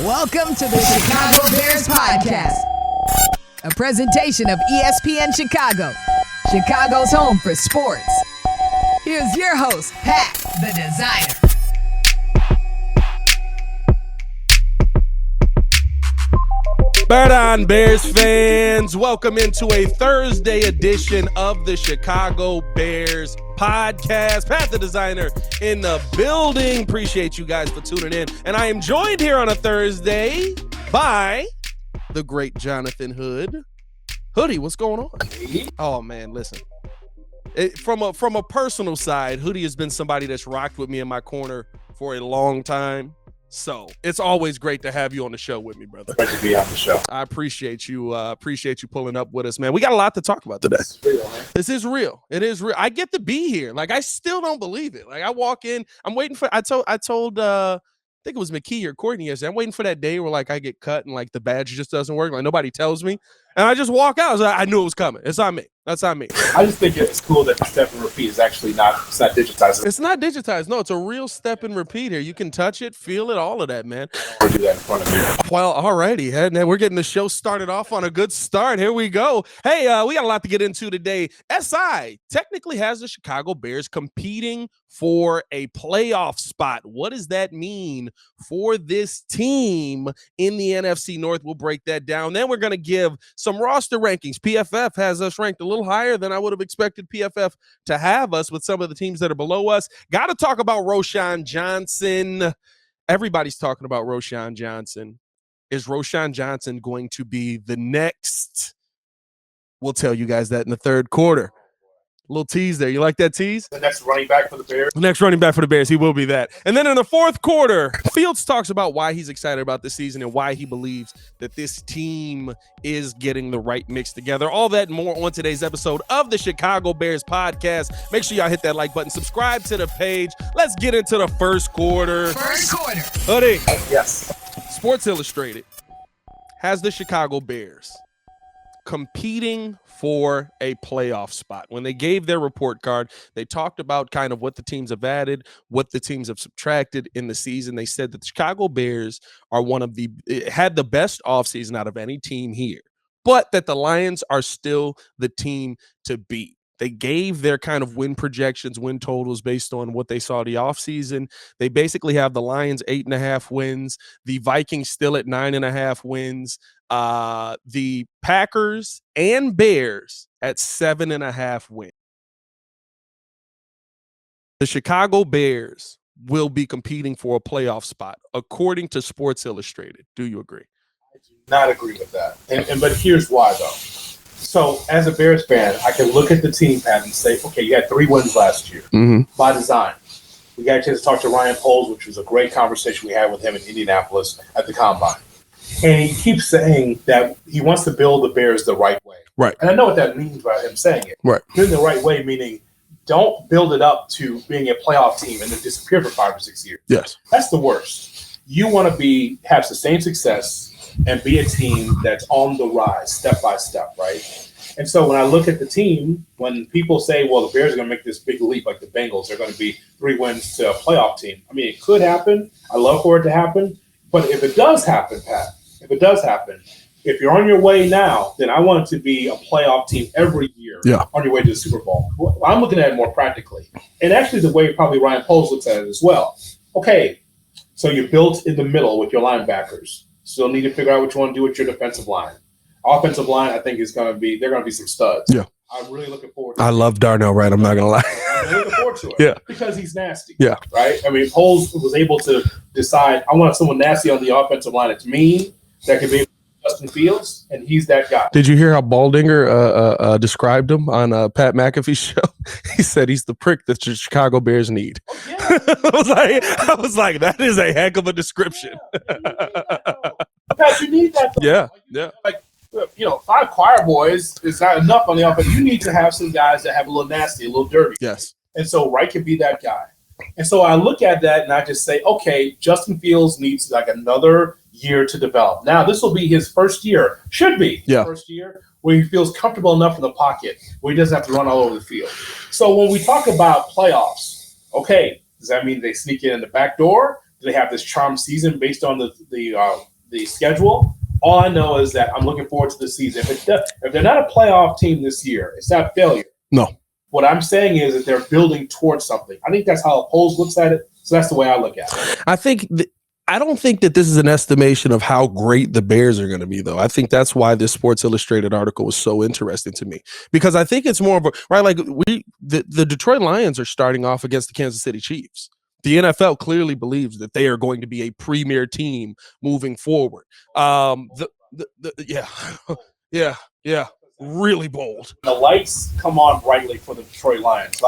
Welcome to the Chicago Bears Podcast, a presentation of ESPN Chicago, Chicago's home for sports. Here's your host, Pat, the designer. Bird on, Bears fans. Welcome into a Thursday edition of the Chicago Bears Podcast. Pat, the designer, in the building. Appreciate you guys for tuning in. And I am joined here on a Thursday by the great Jonathan Hood. Hoodie, what's going on? Oh, man, listen. From a personal side, Hoodie has been somebody that's rocked with me in my corner for a long time. So it's always great to have you on the show with me, brother. Great to be on the show. I appreciate you. Appreciate you pulling up with us, man. We got a lot to talk about today. This is real. It is real. I get to be here. Like, I still don't believe it. Like, I walk in. I'm waiting for. I told. I think it was McKee or Courtney yesterday. I'm waiting for that day where like I get cut and like the badge just doesn't work. Like nobody tells me, and I just walk out. I knew it was coming. It's on me. That's on me. I just think it's cool that the step and repeat is actually not. It's not digitized. It's not digitized. No, it's a real step and repeat here. You can touch it, feel it, all of that, man. We'll do that in front of you. Well, alrighty, and then we're getting the show started off on a good start. Here we go. Hey, we got a lot to get into today. SI technically has the Chicago Bears competing for a playoff spot. What does that mean for this team in the NFC North? We'll break that down. Then we're going to give some roster rankings. PFF has us ranked a little higher than I would have expected PFF to have us with some of the teams that are below us. Got to talk about Roschon Johnson. Everybody's talking about Roschon Johnson. Is Roschon Johnson going to be the next? We'll tell you guys that in the third quarter. A little tease there. You like that tease? The next running back for the Bears. The next running back for the Bears. He will be that. And then in the fourth quarter, Fields talks about why he's excited about this season and why he believes that this team is getting the right mix together. All that and more on today's episode of the Chicago Bears Podcast. Make sure y'all hit that like button. Subscribe to the page. Let's get into the first quarter. First quarter. Hoodie. Yes. Sports Illustrated has the Chicago Bears competing for a playoff spot. When they gave their report card, they talked about kind of what the teams have added, what the teams have subtracted in the season. They said that the Chicago Bears are had the best offseason out of any team here, but that the Lions are still the team to beat. They gave their kind of win projections, win totals based on what they saw the offseason. They basically have the Lions 8.5 wins, the Vikings still at 9.5 wins, the Packers and Bears at 7.5 wins. The Chicago Bears will be competing for a playoff spot, according to Sports Illustrated. Do you agree? I do not agree with that. But here's why, though. So, as a Bears fan, I can look at the team, Pat, and say, okay, you had 3 wins last year by design. We got a chance to talk to Ryan Poles, which was a great conversation we had with him in Indianapolis at the Combine. And he keeps saying that he wants to build the Bears the right way. Right. And I know what that means by him saying it. Right. Doing the right way, meaning don't build it up to being a playoff team and then disappear for 5 or 6 years. Yes. That's the worst. You want to have sustained success and be a team that's on the rise, step by step, right? And so when I look at the team, when people say, well, the Bears are going to make this big leap like the Bengals, they're going to be 3 wins to a playoff team. I mean, it could happen. I love for it to happen. But if it does happen, Pat, if you're on your way now, then I want it to be a playoff team every year on your way to the Super Bowl. Well, I'm looking at it more practically. And actually the way probably Ryan Poles looks at it as well. Okay, so you're built in the middle with your linebackers. Still need to figure out what you want to do with your defensive line. Offensive line, I think they're going to be some studs. Yeah. I'm really looking forward to it. I love Darnell Wright. I'm not going to lie. I'm looking forward to it. Yeah. Because he's nasty. Yeah. Right? I mean, Poles was able to decide, I want someone nasty on the offensive line. It's mean. That could be Justin Fields, and he's that guy. Did you hear how Baldinger described him on Pat McAfee's show? He said he's the prick that the Chicago Bears need. Oh, yeah. I was like, that is a heck of a description. Pat, you need that. Though. Yeah. Like, 5 choir boys is not enough on the offense. You need to have some guys that have a little nasty, a little dirty. Yes. And so Wright can be that guy. And so I look at that and I just say, okay, Justin Fields needs like another year to develop. Now, this will be his first year, should be his first year, where he feels comfortable enough in the pocket, where he doesn't have to run all over the field. So when we talk about playoffs, okay, does that mean they sneak in the back door? Do they have this charm season based on the schedule? All I know is that I'm looking forward to the season. If they're not a playoff team this year, it's not failure. No. What I'm saying is that they're building towards something. I think that's how Polls looks at it. So that's the way I look at it. I don't think that this is an estimation of how great the Bears are going to be, though. I think that's why this Sports Illustrated article was so interesting to me, because I think it's more of a right. Like the Detroit Lions are starting off against the Kansas City Chiefs. The NFL clearly believes that they are going to be a premier team moving forward. Yeah, really bold. The lights come on brightly for the Detroit Lions.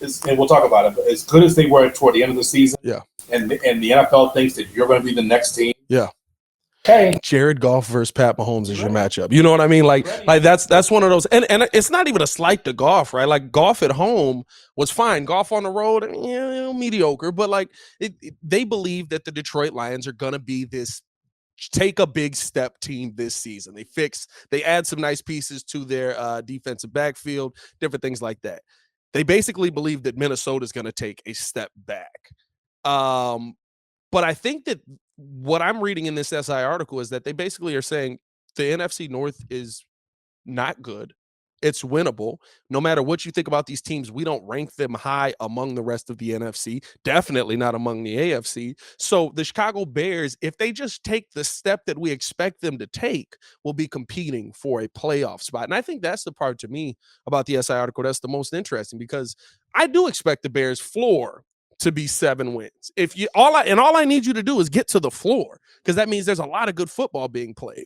And we'll talk about it. But as good as they were toward the end of the season, yeah. And the NFL thinks that you're going to be the next team. Yeah. Hey, Jared Goff versus Pat Mahomes is your matchup. You know what I mean? Like that's one of those. And it's not even a slight to Goff, right? Like Goff at home was fine. Goff on the road, mediocre. But like they believe that the Detroit Lions are going to be this take a big step team this season. They add some nice pieces to their defensive backfield, different things like that. They basically believe that Minnesota is going to take a step back. But I think that what I'm reading in this SI article is that they basically are saying the NFC North is not good. It's winnable. No matter what you think about these teams, we don't rank them high among the rest of the NFC, definitely not among the AFC. So the Chicago Bears, if they just take the step that we expect them to take, will be competing for a playoff spot. And I think that's the part to me about the SI article that's the most interesting, because I do expect the Bears floor to be 7 wins. All I need you to do is get to the floor, because that means there's a lot of good football being played.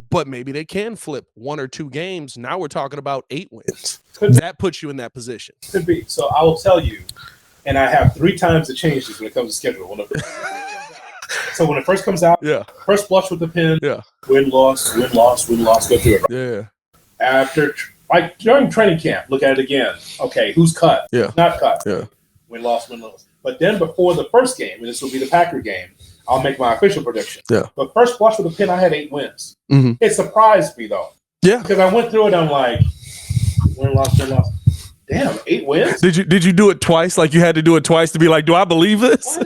But maybe they can flip 1 or 2 games. Now we're talking about 8 wins. That puts you in that position. Could be. So I will tell you, and I have 3 times to change this when it comes to schedule. So when it first comes out, first blush with the pen, win, loss, go through it. Yeah. After, like during training camp, look at it again. Okay, who's cut? Yeah. Not cut. Yeah. Win, loss. But then before the first game, and this will be the Packer game, I'll make my official prediction. Yeah. But first blush with the pen, I had 8 wins. Mm-hmm. It surprised me, though. Yeah. Because I went through it, I'm like, win, loss. Damn, 8 wins? Did you do it twice? Like you had to do it twice to be like, do I believe this?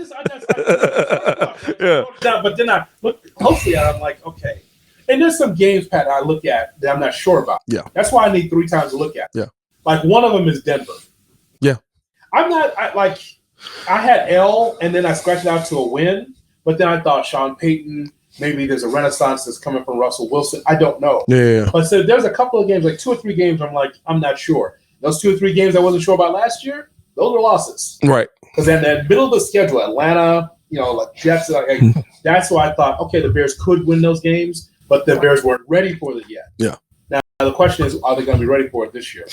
Yeah. But then I look closely at it, I'm like, okay. And there's some games, Pat, I look at that I'm not sure about. Yeah. That's why I need 3 times to look at. Yeah. Like one of them is Denver. Yeah. I had L and then I scratched it out to a win, but then I thought Sean Payton, maybe there's a renaissance that's coming from Russell Wilson. I don't know. Yeah. But so there's a couple of games, like 2 or 3 games, I'm like, I'm not sure. Those 2 or 3 games I wasn't sure about last year, those are losses. Right. Because in the middle of the schedule, Atlanta, like Jets, that's why I thought, okay, the Bears could win those games, but the Bears weren't ready for it yet. Yeah. Now the question is, are they going to be ready for it this year?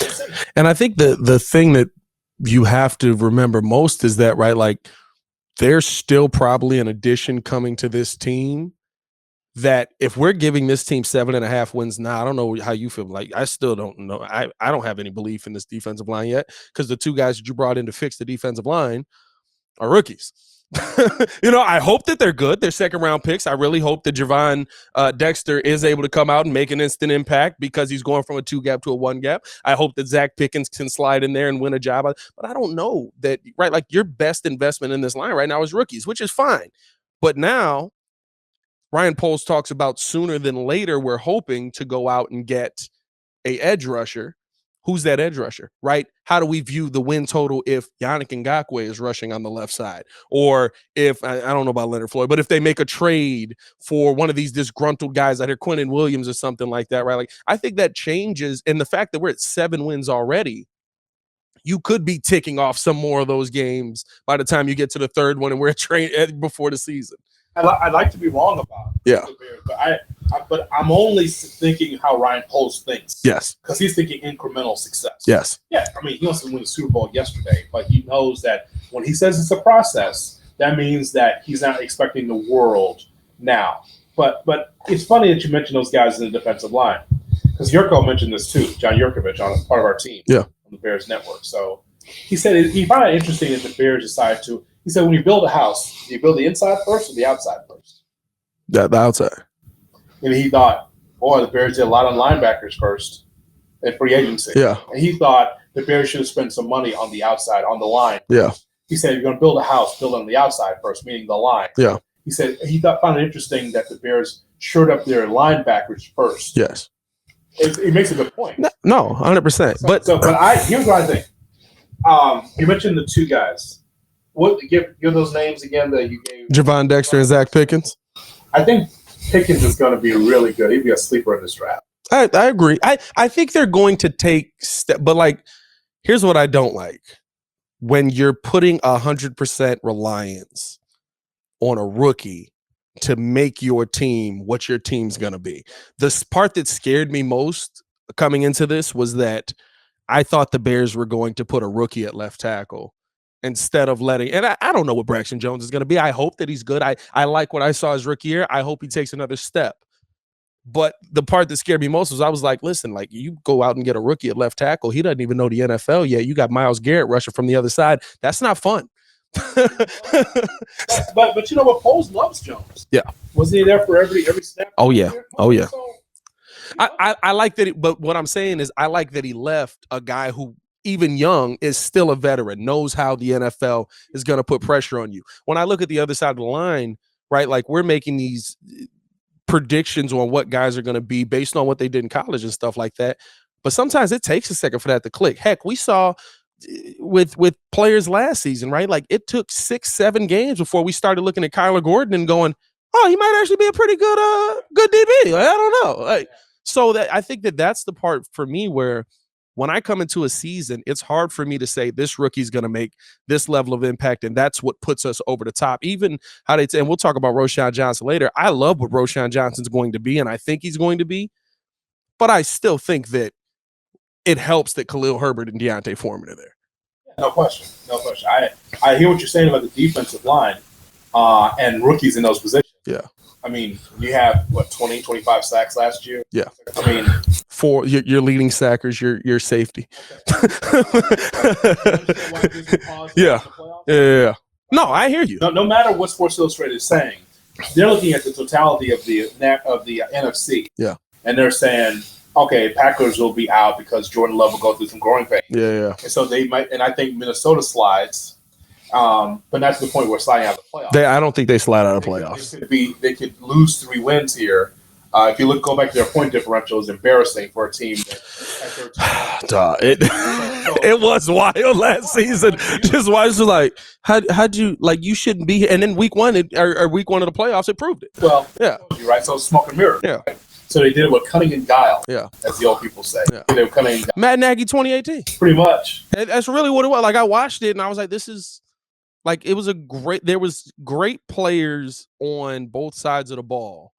And I think the thing that you have to remember most is that, right, like there's still probably an addition coming to this team that if we're giving this team 7.5 wins now, I don't know how you feel. Like, I still don't know. I don't have any belief in this defensive line yet, because the 2 guys that you brought in to fix the defensive line are rookies. I hope that they're good. They're 2nd-round picks. I really hope that Javon Dexter is able to come out and make an instant impact, because he's going from a 2-gap to a 1-gap. I hope that Zach Pickens can slide in there and win a job. But I don't know that, right? Like, your best investment in this line right now is rookies, which is fine. But now Ryan Poles talks about sooner than later, we're hoping to go out and get a edge rusher. Who's that edge rusher, right? How do we view the win total if Yannick Ngakoue is rushing on the left side? Or if, I don't know about Leonard Floyd, but if they make a trade for one of these disgruntled guys out here, Quinnen Williams or something like that, right? Like, I think that changes. And the fact that we're at 7 wins already, you could be ticking off some more of those games by the time you get to the 3rd one and we're trained before the season. I'd like to be wrong about it. Yeah. But I'm only thinking how Ryan Poles thinks. Yes. Because he's thinking incremental success. Yes. Yeah. I mean, he wants to win the Super Bowl yesterday, but he knows that when he says it's a process, that means that he's not expecting the world now. But it's funny that you mentioned those guys in the defensive line, because Yurko mentioned this too, John Yurkovich, on part of our team on the Bears Network. So he said he found it interesting that the Bears decided to. He said, when you build a house, do you build the inside first or the outside first? The outside. And he thought, boy, the Bears did a lot on linebackers first in free agency. Yeah. And he thought the Bears should have spent some money on the outside, on the line. Yeah. He said, you're going to build a house, build it on the outside first, meaning the line. Yeah. He said he found it interesting that the Bears shored up their linebackers first. Yes. It makes a good point. No, 100%. But here's what I think. You mentioned the two guys. What give those names again that you gave? Javon Dexter and Zach Pickens. I think Pickens is going to be really good. He'd be a sleeper in this draft. I agree. I think they're going to take but like, here's what I don't like. When you're putting 100% reliance on a rookie to make your team what your team's going to be. The part that scared me most coming into this was that I thought the Bears were going to put a rookie at left tackle instead of letting, and I don't know what Braxton Jones is going to be. I hope that he's good. I like what I saw his rookie year. I hope he takes another step. But the part that scared me most was I was like, listen, like you go out and get a rookie at left tackle. He doesn't even know the NFL yet. You got Myles Garrett rushing from the other side. That's not fun. but you know what? Foles loves Jones. Yeah. Wasn't he there for every snap? Oh, yeah. Oh, yeah. So, I like that. But what I'm saying is I like that he left a guy who, even young, is still a veteran, knows how the NFL is going to put pressure on you. When I look at the other side of the line, right, like we're making these predictions on what guys are going to be based on what they did in college and stuff like that. But sometimes it takes a second for that to click. Heck, we saw with players last season, right? Like it took 6-7 games before we started looking at Kyler Gordon and going, oh, he might actually be a pretty good DB. Like, I don't know. Like, so that I think that's the part for me where when I come into a season, it's hard for me to say this rookie's going to make this level of impact, and that's what puts us over the top. Even how they and we'll talk about Roschon Johnson later. I love what Roschon Johnson's going to be, and I think he's going to be, but I still think that it helps that Khalil Herbert and Deontay Foreman are there. No question. No question. I hear what you're saying about the defensive line and rookies in those positions. Yeah. I mean, you have, 20, 25 sacks last year? Yeah. I mean, for your leading sackers, your safety. Yeah. No, I hear you. No matter what Sports Illustrated is saying, they're looking at the totality of the NFC. Yeah. And they're saying, okay, Packers will be out because Jordan Love will go through some growing pains. Yeah. And so they might, and I think Minnesota slides. But that's the point where sliding out of the playoffs. I don't think they slide out of playoffs. They could lose 3 wins here. If you go back to their point differential, is embarrassing for a team that it was wild last season. Just why it's like how'd you like you shouldn't be here, and then week one of the playoffs it proved it. Well, yeah, right. So smoke and mirror. Yeah. Right? So they did it with cunning and guile. Yeah, as the old people say. Yeah. They were cunning and guile. Matt Nagy 2018. Pretty much. That's really what it was. Like I watched it and I was like, this is. Like it was there was great players on both sides of the ball,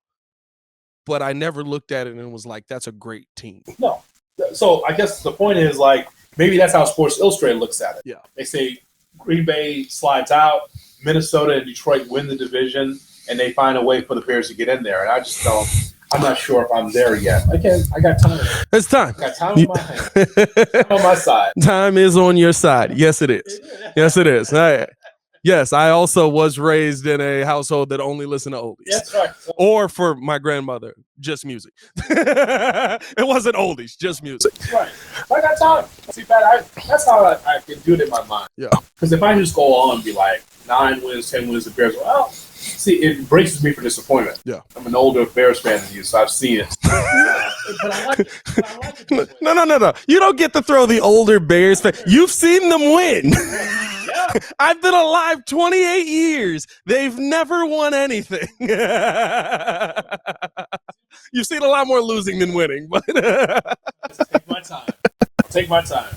but I never looked at it and was like, that's a great team. No. So I guess the point is like, maybe that's how Sports Illustrated looks at it. Yeah. They say Green Bay slides out, Minnesota and Detroit win the division, and they find a way for the Bears to get in there. And I just I'm not sure if I'm there yet. I got time. It's time. I got time on my hands. Time on my side. Time is on your side. Yes, it is. Yes, it is. All right. Yes, I also was raised in a household that only listened to oldies. That's right. Or for my grandmother, just music. It wasn't oldies, just music. That's right. I got time. See, that's how I can do it in my mind. Yeah. Because if I just go on and be like 9 wins, 10 wins, the Bears, well, see, it braces me for disappointment. Yeah. I'm an older Bears fan than you, so I've seen it. But I like it. No. You don't get to throw the older Bears fan. You've seen them win. Yeah. I've been alive 28 years. They've never won anything. You've seen a lot more losing than winning, but Take my time. Take my time.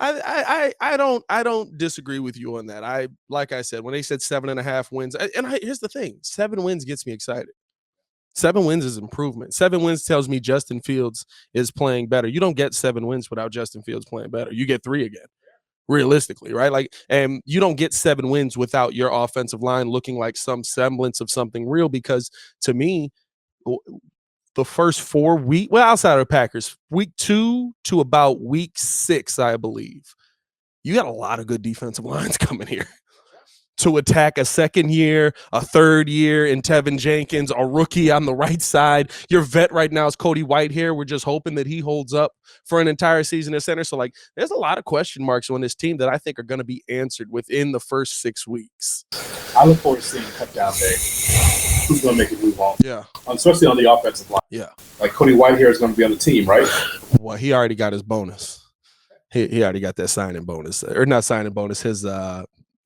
I don't disagree with you on that. Like I said, when they said 7.5 wins, here's the thing: 7 wins gets me excited. 7 wins is improvement. 7 wins tells me Justin Fields is playing better. You don't get 7 wins without Justin Fields playing better. You get 3 again. Realistically, right? Like, and you don't get 7 wins without your offensive line looking like some semblance of something real, because to me, the first 4 weeks, well, outside of the Packers, week 2 to about week 6, I believe, you got a lot of good defensive lines coming here. to attack a second year, a third year in Tevin Jenkins, a rookie on the right side. Your vet right now is Cody Whitehair. We're just hoping that he holds up for an entire season at center. So, like, there's a lot of question marks on this team that I think are going to be answered within the first 6 weeks. I look forward to seeing cut down day. Who's going to make it move on? Yeah. Especially on the offensive line. Yeah. Like Cody Whitehair is going to be on the team, right? Well, he already got his bonus. He already got that signing bonus, or not signing bonus. His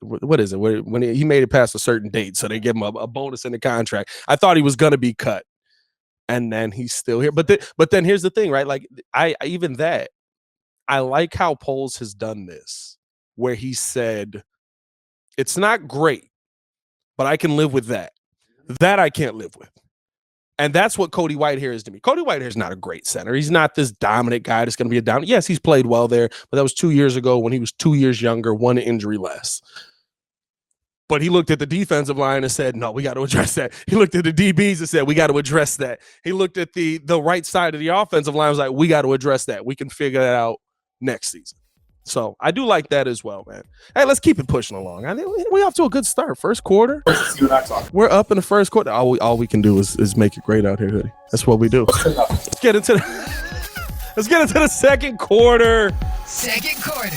what is it? When he made it past a certain date, so they give him a bonus in the contract. I thought he was gonna be cut, and then he's still here. But then here's the thing, right? Like I like how Poles has done this, where he said it's not great, but I can live with that. That I can't live with. And that's what Cody Whitehair is to me. Cody Whitehair is not a great center. He's not this dominant guy that's going to be a dominant. Yes, he's played well there, but that was 2 years ago when he was 2 years younger, 1 injury less. But he looked at the defensive line and said, no, we got to address that. He looked at the DBs and said, we got to address that. He looked at the right side of the offensive line and was like, we got to address that. We can figure that out next season. So I do like that as well, man. Hey, let's keep it pushing along. I think we're off to a good start. First quarter, we're up in the first quarter. All we can do is make it great out here, Hoodie. That's what we do. Let's get into the second quarter. Second quarter.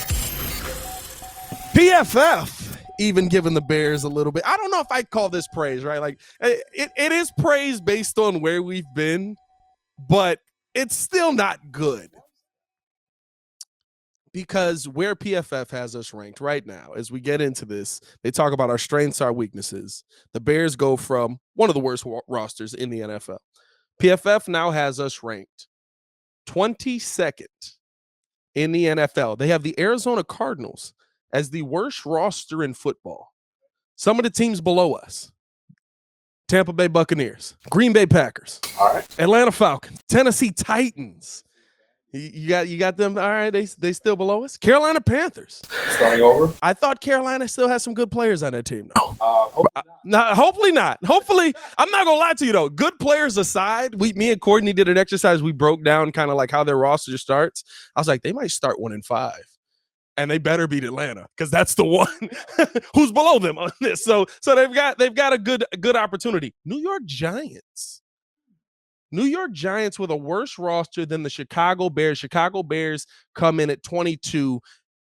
PFF even giving the Bears a little bit. I don't know if I call this praise, right? Like it is praise based on where we've been, but it's still not good. Because where PFF has us ranked right now, as we get into this, they talk about our strengths, our weaknesses. The Bears go from one of the worst rosters in the NFL. PFF now has us ranked 22nd in the NFL. They have the Arizona Cardinals as the worst roster in football. Some of the teams below us: Tampa Bay Buccaneers, Green Bay Packers, all right, Atlanta Falcons, Tennessee Titans. You got them. All right, they still below us. Carolina Panthers. Starting over. I thought Carolina still has some good players on that team. Hopefully not. Hopefully, I'm not gonna lie to you though. Good players aside, me and Courtney did an exercise. We broke down kind of like how their roster starts. I was like, they might start 1-5, and they better beat Atlanta because that's the one who's below them on this. So they've got a good opportunity. New York Giants with a worse roster than the Chicago Bears. Chicago Bears come in at 22.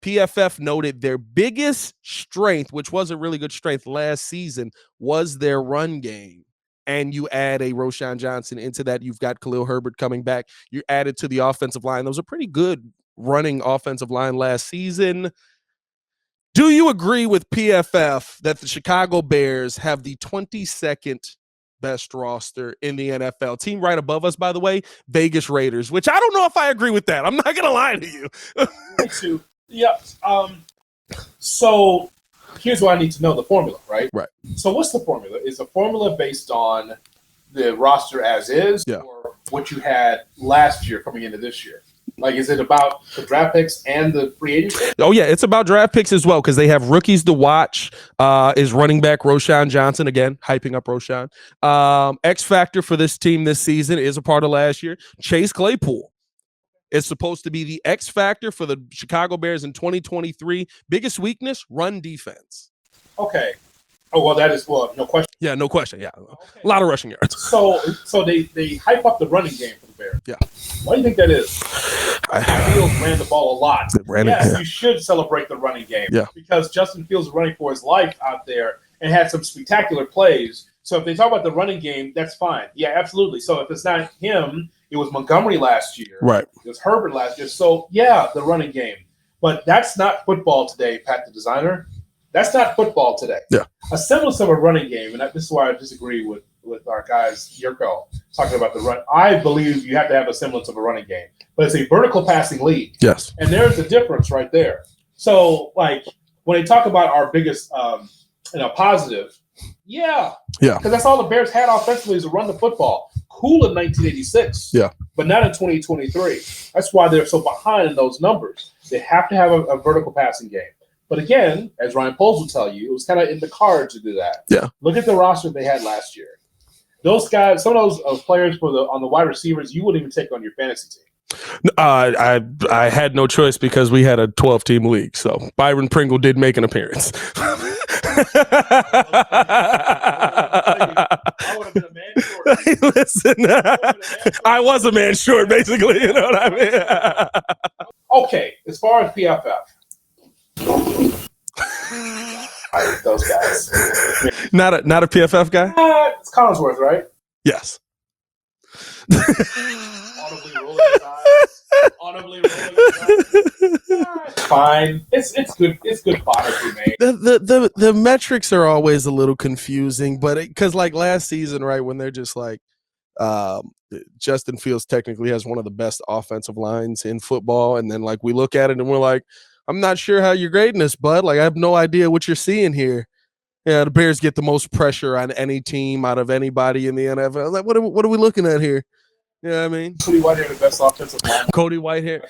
PFF noted their biggest strength, which was a really good strength last season, was their run game. And you add a Roschon Johnson into that. You've got Khalil Herbert coming back. You added to the offensive line. That was a pretty good running offensive line last season. Do you agree with PFF that the Chicago Bears have the 22nd best roster in the NFL? Team right above us, by the way, Vegas Raiders, which I don't know if I agree with that. I'm not going to lie to you. Yeah. So here's what I need to know: the formula, right? Right. So what's the formula? Is the formula based on the roster as is, or what you had last year coming into this year? Like, is it about the draft picks and the free agents? Oh, yeah, it's about draft picks as well, because they have rookies to watch. Is running back Roschon Johnson, again, hyping up Roschon. X factor for this team this season is a part of last year. Chase Claypool is supposed to be the X factor for the Chicago Bears in 2023. Biggest weakness, run defense. Okay. Oh, well, no question. Yeah, no question. Yeah, okay. A lot of rushing yards. So they hype up the running game for the Bears. Yeah. Why do you think that is? Fields ran the ball a lot. You should celebrate the running game. Yeah. Because Justin Fields is running for his life out there and had some spectacular plays. So if they talk about the running game, that's fine. Yeah, absolutely. So if it's not him, it was Montgomery last year. Right. It was Herbert last year. So, yeah, the running game. But that's not football today, Pat the designer. That's not football today. Yeah. A semblance of a running game, and this is why I disagree with our guys, Yurko, talking about the run. I believe you have to have a semblance of a running game. But it's a vertical passing league. Yes. And there's the difference right there. So, like, when they talk about our biggest positive, yeah. Because that's all the Bears had offensively is to run the football. Cool in 1986. Yeah. But not in 2023. That's why they're so behind in those numbers. They have to have a vertical passing game. But again, as Ryan Poles will tell you, it was kind of in the cards to do that. Yeah. Look at the roster they had last year. Those guys, some of those players on the wide receivers, you wouldn't even take on your fantasy team. I had no choice because we had a 12-team league. So Byron Pringle did make an appearance. I would have been a man short. Listen, I was a man short, basically. You know what I mean? Okay, as far as PFF. I hate those guys. Not a PFF guy? It's Collinsworth, right? Yes. Audibly rolling his eyes. Fine. It's good. It's good fodder for me. The metrics are always a little confusing, but because like last season, right, when they're just like Justin Fields technically has one of the best offensive lines in football, and then like we look at it and we're like, I'm not sure how you're grading this, bud. Like I have no idea what you're seeing here. Yeah, the Bears get the most pressure on any team out of anybody in the NFL. Like, what are we looking at here? You know what I mean? Cody Whitehair, the best offensive line. Cody Whitehair.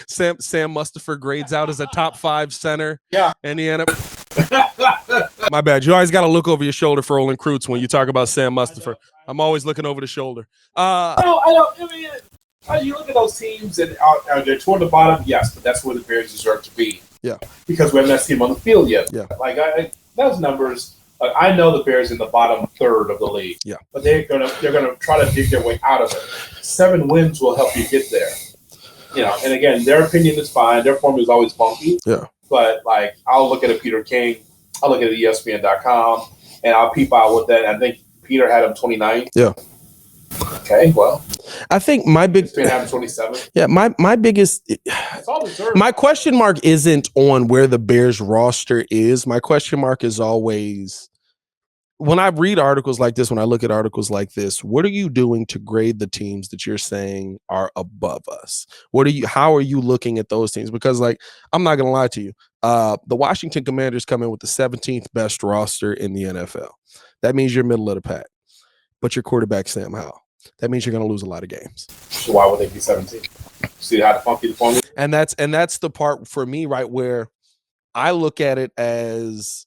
Sam Mustipher grades out as a top 5 center. Yeah. In the NFL. My bad. You always got to look over your shoulder for Olin Kreutz when you talk about Sam Mustipher. I'm always looking over the shoulder. I mean, you look at those teams and they're toward the bottom, yes, but that's where the Bears deserve to be. Yeah. Because we haven't seen them on the field yet. Yeah. Like those numbers. I know the Bears in the bottom third of the league. Yeah. But they're gonna try to dig their way out of it. 7 wins will help you get there. You know, and again, their opinion is fine. Their formula is always funky. Yeah. But like, I'll look at a Peter King, I'll look at ESPN.com, and I'll peep out with that. I think Peter had him 29th. Yeah. Okay, well, I think my big ESPN had him 27. Yeah, my biggest It's all deserved. my question mark isn't on where the Bears roster is. My question mark is always when I read articles like this, when I look at articles like this, what are you doing to grade the teams that you're saying are above us? How are you looking at those teams? Because like, I'm not going to lie to you. The Washington Commanders come in with the 17th best roster in the NFL. That means you're middle of the pack, but your quarterback, Sam Howell. That means you're going to lose a lot of games. So why would they be 17? See how funky the formula? And that's the part for me, right, where I look at it as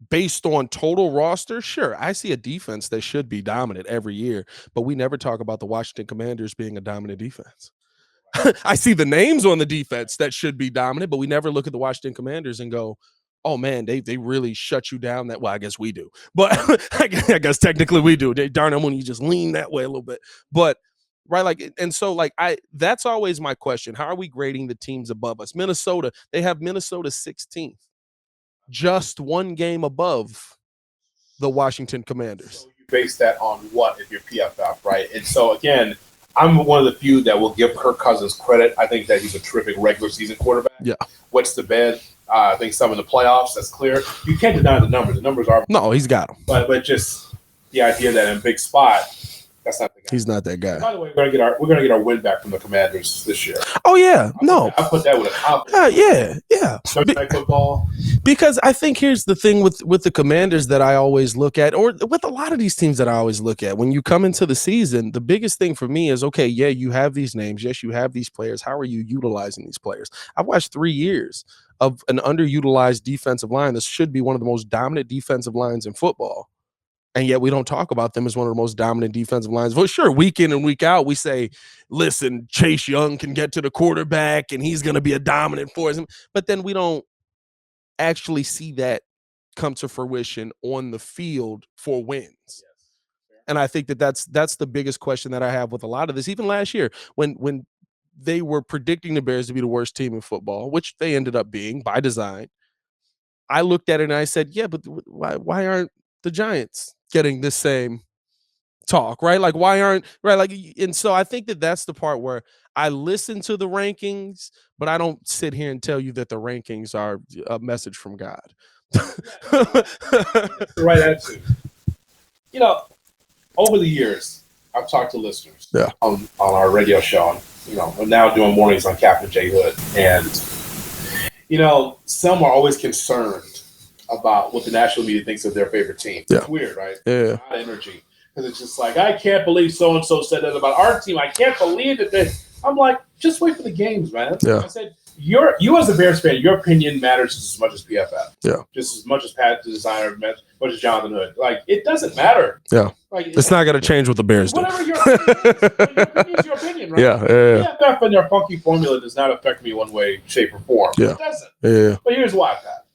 based on total roster. Sure, I see a defense that should be dominant every year, but we never talk about the Washington Commanders being a dominant defense. I see the names on the defense that should be dominant, but we never look at the Washington Commanders and go, oh man, they really shut you down that well. I guess we do, but I guess technically we do. Darn it, when you just lean that way a little bit, but right, like, and so like that's always my question. How are we grading the teams above us? Minnesota, they have Minnesota 16th, just 1 game above the Washington Commanders. So you base that on what if you're PFF, right? And so again, I'm one of the few that will give Kirk Cousins credit. I think that he's a terrific regular season quarterback. Yeah. What's the bed? I think some in the playoffs, that's clear. You can't deny the numbers. The numbers are. No, he's got them. But just the idea that in a big spot, that's not the guy. He's not that guy. By the way, we're gonna get our win back from the Commanders this year. Oh yeah, I put that with a confidence. Yeah. Thursday night football. Because I think here's the thing with the Commanders that I always look at, or with a lot of these teams that I always look at. When you come into the season, the biggest thing for me is, okay, yeah, you have these names. Yes, you have these players. How are you utilizing these players? I've watched 3 years of an underutilized defensive line. This should be one of the most dominant defensive lines in football. And yet we don't talk about them as one of the most dominant defensive lines. Well, sure, week in and week out, we say, listen, Chase Young can get to the quarterback and he's going to be a dominant force. But then we don't actually see that come to fruition on the field for wins. And I think that's the biggest question that I have with a lot of this. Even last year, when they were predicting the Bears to be the worst team in football, which they ended up being by design, I looked at it and I said, yeah, but why aren't the Giants getting this same talk, right? Like, why aren't, right? Like, and so I think that's the part where I listen to the rankings, but I don't sit here and tell you that the rankings are a message from God. The right attitude. You know, over the years, I've talked to listeners on our radio show. And, we're now doing mornings on Captain J Hood. And, some are always concerned about what the national media thinks of their favorite team. Yeah. It's weird, right? Yeah. A lot of energy. Because it's just like, I can't believe so-and-so said that about our team. I can't believe that. I'm like, just wait for the games, man. Yeah. I said, you as a Bears fan, your opinion matters just as much as PFF. Yeah. Just as much as Pat, the designer, versus Jonathan Hood. Like, it doesn't matter. Yeah. Like, It's not going to change what the Bears do. Whatever your opinion is your opinion, right? Yeah. The FF and their funky formula does not affect me one way, shape, or form. Yeah. It doesn't. Yeah. But here's why, Pat.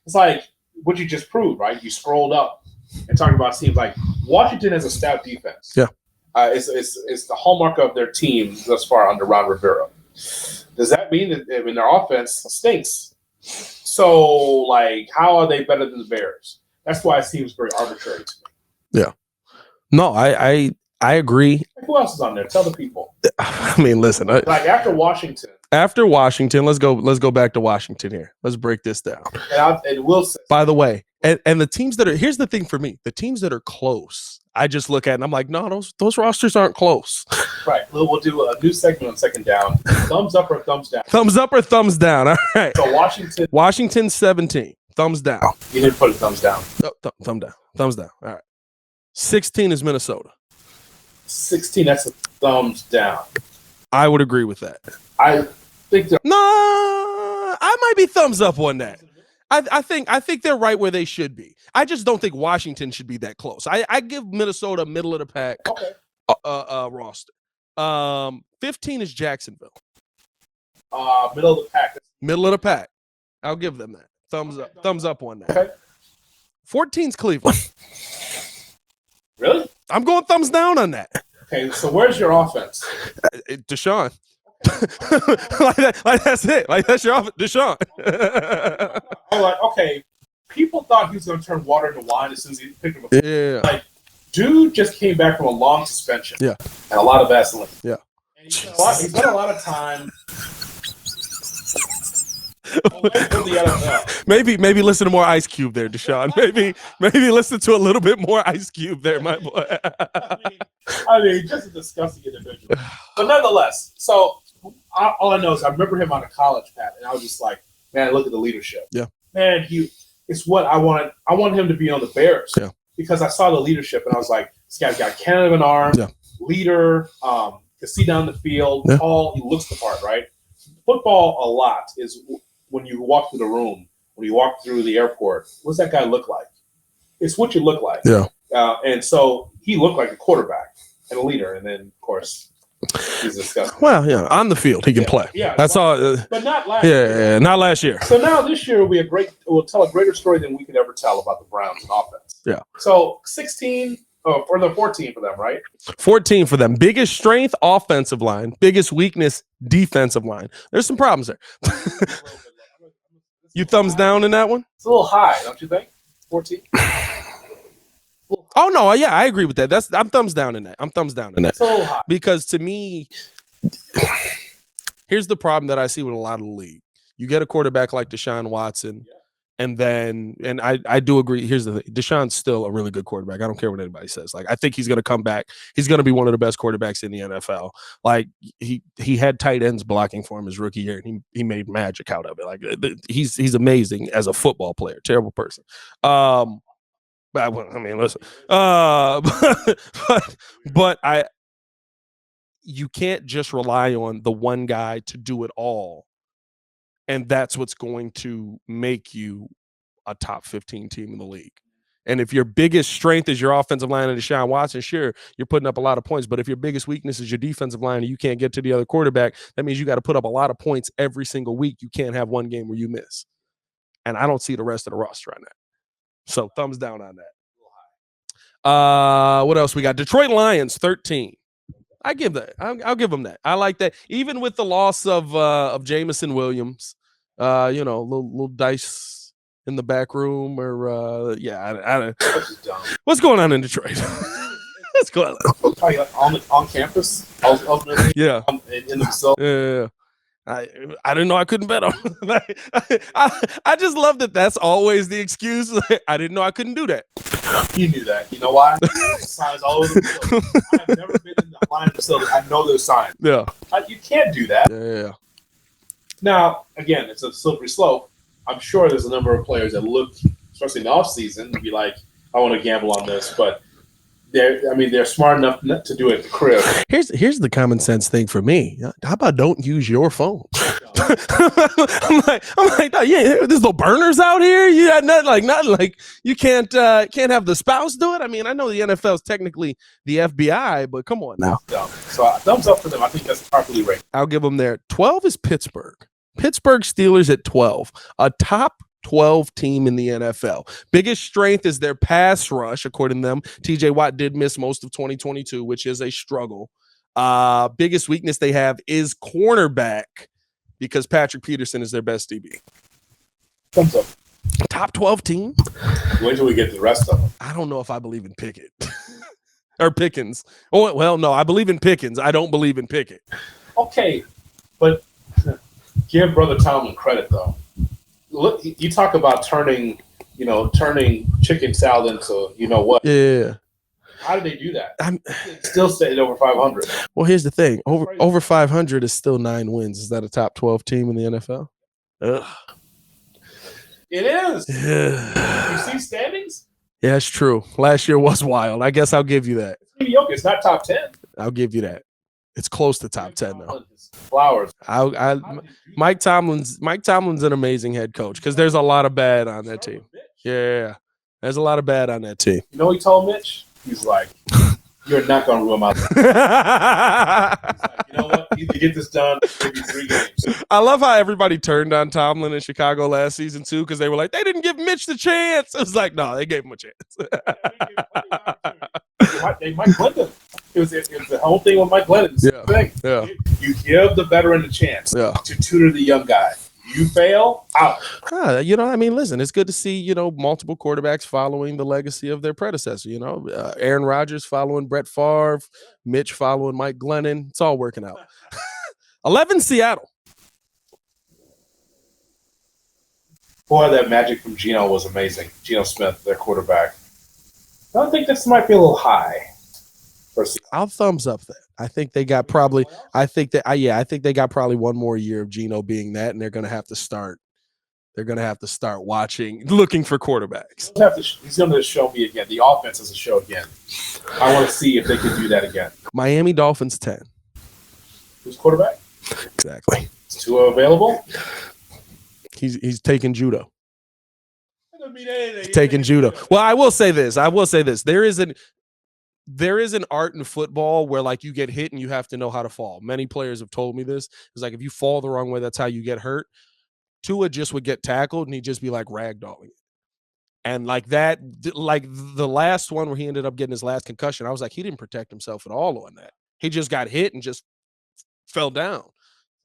It's like what you just proved, right? You scrolled up and talked about teams like Washington has a stout defense. Yeah. It's the hallmark of their team thus far under Ron Rivera. Does that mean that their offense stinks? So, like, how are they better than the Bears? That's why it seems very arbitrary to me. Yeah. No, I agree. Who else is on there? Tell the people. I mean, listen. Like after Washington. After Washington, let's go back to Washington here. Let's break this down. And Wilson. By the way, and the teams that are here's the thing for me: the teams that are close, I just look at and I'm like, no, those rosters aren't close. Right. We'll do a new segment on second down. Thumbs up or thumbs down. Thumbs up or thumbs down. All right. So Washington 17. Thumbs down. You didn't put a thumbs down. Thumb down. Thumbs down. All right. 16 is Minnesota. 16. That's a thumbs down. I would agree with that. I think no, I might be thumbs up on that. I think they're right where they should be. I just don't think Washington should be that close. I give Minnesota middle of the pack roster. 15 is Jacksonville. Middle of the pack. Middle of the pack. I'll give them that. Thumbs up. Thumbs up on that. Okay. 14's Cleveland. Really? I'm going thumbs down on that. Okay, so where's your offense? Deshaun. like that's it. Like that's your offense. Deshaun. Okay. People thought he was going to turn water into wine as soon as he picked him up. Yeah. Like, dude just came back from a long suspension. Yeah. And a lot of Vaseline. Yeah. And he spent a lot of time away from the NFL. Maybe listen to more Ice Cube there, Deshaun. Maybe listen to a little bit more Ice Cube there, my boy. I mean, just a disgusting individual. But nonetheless, so all I know is I remember him on a college, Pat, and I was just like, man, look at the leadership. Yeah. Man, it's what I wanted. I wanted him to be on the Bears. Yeah. Because I saw the leadership, and I was like, this guy's got cannon of an arm, leader, can see down the field, tall, he looks the part, right? Football, a lot, is when you walk through the room, when you walk through the airport, what's that guy look like? It's what you look like. Yeah. And so he looked like a quarterback and a leader, and then, of course, he's disgusting. Well, yeah, on the field, he can play. Yeah. That's all. But not last year. Yeah, not last year. So now this year will tell a greater story than we could ever tell about the Browns and offense. Yeah. So 16, or the 14 for them, right? 14 for them. Biggest strength, offensive line. Biggest weakness, defensive line. There's some problems there. You thumbs down in that one? It's a little high, don't you think? 14? Oh, no. Yeah, I agree with that. I'm thumbs down in that. It's a little high. Because to me, here's the problem that I see with a lot of the league. You get a quarterback like Deshaun Watson, and I do agree. Here's the thing. Deshaun's still a really good quarterback. I don't care what anybody says. Like, I think he's going to come back. He's going to be one of the best quarterbacks in the NFL. Like, he had tight ends blocking for him his rookie year, and he made magic out of it. Like, he's amazing as a football player. Terrible person. But I mean, listen. But you can't just rely on the one guy to do it all. And that's what's going to make you a top 15 team in the league. And if your biggest strength is your offensive line and Deshaun Watson, sure, you're putting up a lot of points. But if your biggest weakness is your defensive line and you can't get to the other quarterback, that means you got to put up a lot of points every single week. You can't have one game where you miss. And I don't see the rest of the roster on that. So thumbs down on that. What else we got? Detroit Lions, 13. I give that. I'll give them that. I like that. Even with the loss of Jamison Williams, little dice in the back room, or I what's going on in Detroit? What's going on? On campus? Ultimately, yeah. In the facility? Yeah. I didn't know I couldn't bet on. I just love that. That's always the excuse. I didn't know I couldn't do that. You knew that. You know why? Signs all over the field. I've never been in the line facility. I know there's signs. Yeah. You can't do that. Yeah. Now, again, it's a slippery slope. I'm sure there's a number of players that look, especially in the offseason, and be like, I want to gamble on this. But they're smart enough not to do it at the crib. Here's the common sense thing for me. How about don't use your phone? I'm like, no, yeah, there's no burners out here. You got nothing like you can't have the spouse do it. I mean, I know the NFL is technically the FBI, but come on now. So thumbs up for them. I think that's properly rated. I'll give them there. 12 is Pittsburgh. Pittsburgh Steelers at 12, a top 12 team in the NFL. Biggest strength is their pass rush, according to them. TJ Watt did miss most of 2022, which is a struggle. Biggest weakness they have is cornerback, because Patrick Peterson is their best DB. Thumbs up. Top 12 team? When do we get the rest of them? I don't know if I believe in Pickett. Or Pickens. Oh, well, no, I believe in Pickens. I don't believe in Pickett. Okay, but give Brother Tomlin credit, though. Look, you talk about turning chicken salad into what? Yeah. How did they do that? Still stayed over 500. Well, here's the thing. Over 500 is still 9 wins. Is that a top 12 team in the NFL? Ugh. It is. Yeah. You see standings? Yeah, it's true. Last year was wild. I guess I'll give you that. It's mediocre. It's not top 10. I'll give you that. It's close to top 10 though. Flowers. Mike Tomlin's an amazing head coach because there's a lot of bad on that team. Yeah, there's a lot of bad on that team. You know what he told Mitch? He's like, "You're not going to ruin my life." He's like, you know what? Either get this done, maybe 3 games. I love how everybody turned on Tomlin in Chicago last season too, because they were like, they didn't give Mitch the chance. It was like, no, they gave him a chance. Mike Glennon. It was the whole thing with Mike Glennon. Yeah. You give the veteran a chance to tutor the young guy. You fail, out. Listen, it's good to see, multiple quarterbacks following the legacy of their predecessor. Aaron Rodgers following Brett Favre, Mitch following Mike Glennon. It's all working out. 11, Seattle. Boy, that magic from Geno was amazing. Geno Smith, their quarterback. I think this might be a little high. I'll thumbs up that. I think they got probably. I think they got probably one more year of Geno being that, and they're going to have to start. They're going to have to start looking for quarterbacks. He's going to show me again. The offense is a show again. I want to see if they can do that again. Miami Dolphins 10. Who's quarterback? Exactly. Is Tua available? He's taking judo. He's taking judo. Well, I will say this. There is an art in football where like you get hit and you have to know how to fall. Many players have told me this. It's like if you fall the wrong way, that's how you get hurt. Tua just would get tackled and he'd just be like ragdolling. And like that, like the last one where he ended up getting his last concussion, I was like, he didn't protect himself at all on that. He just got hit and just fell down.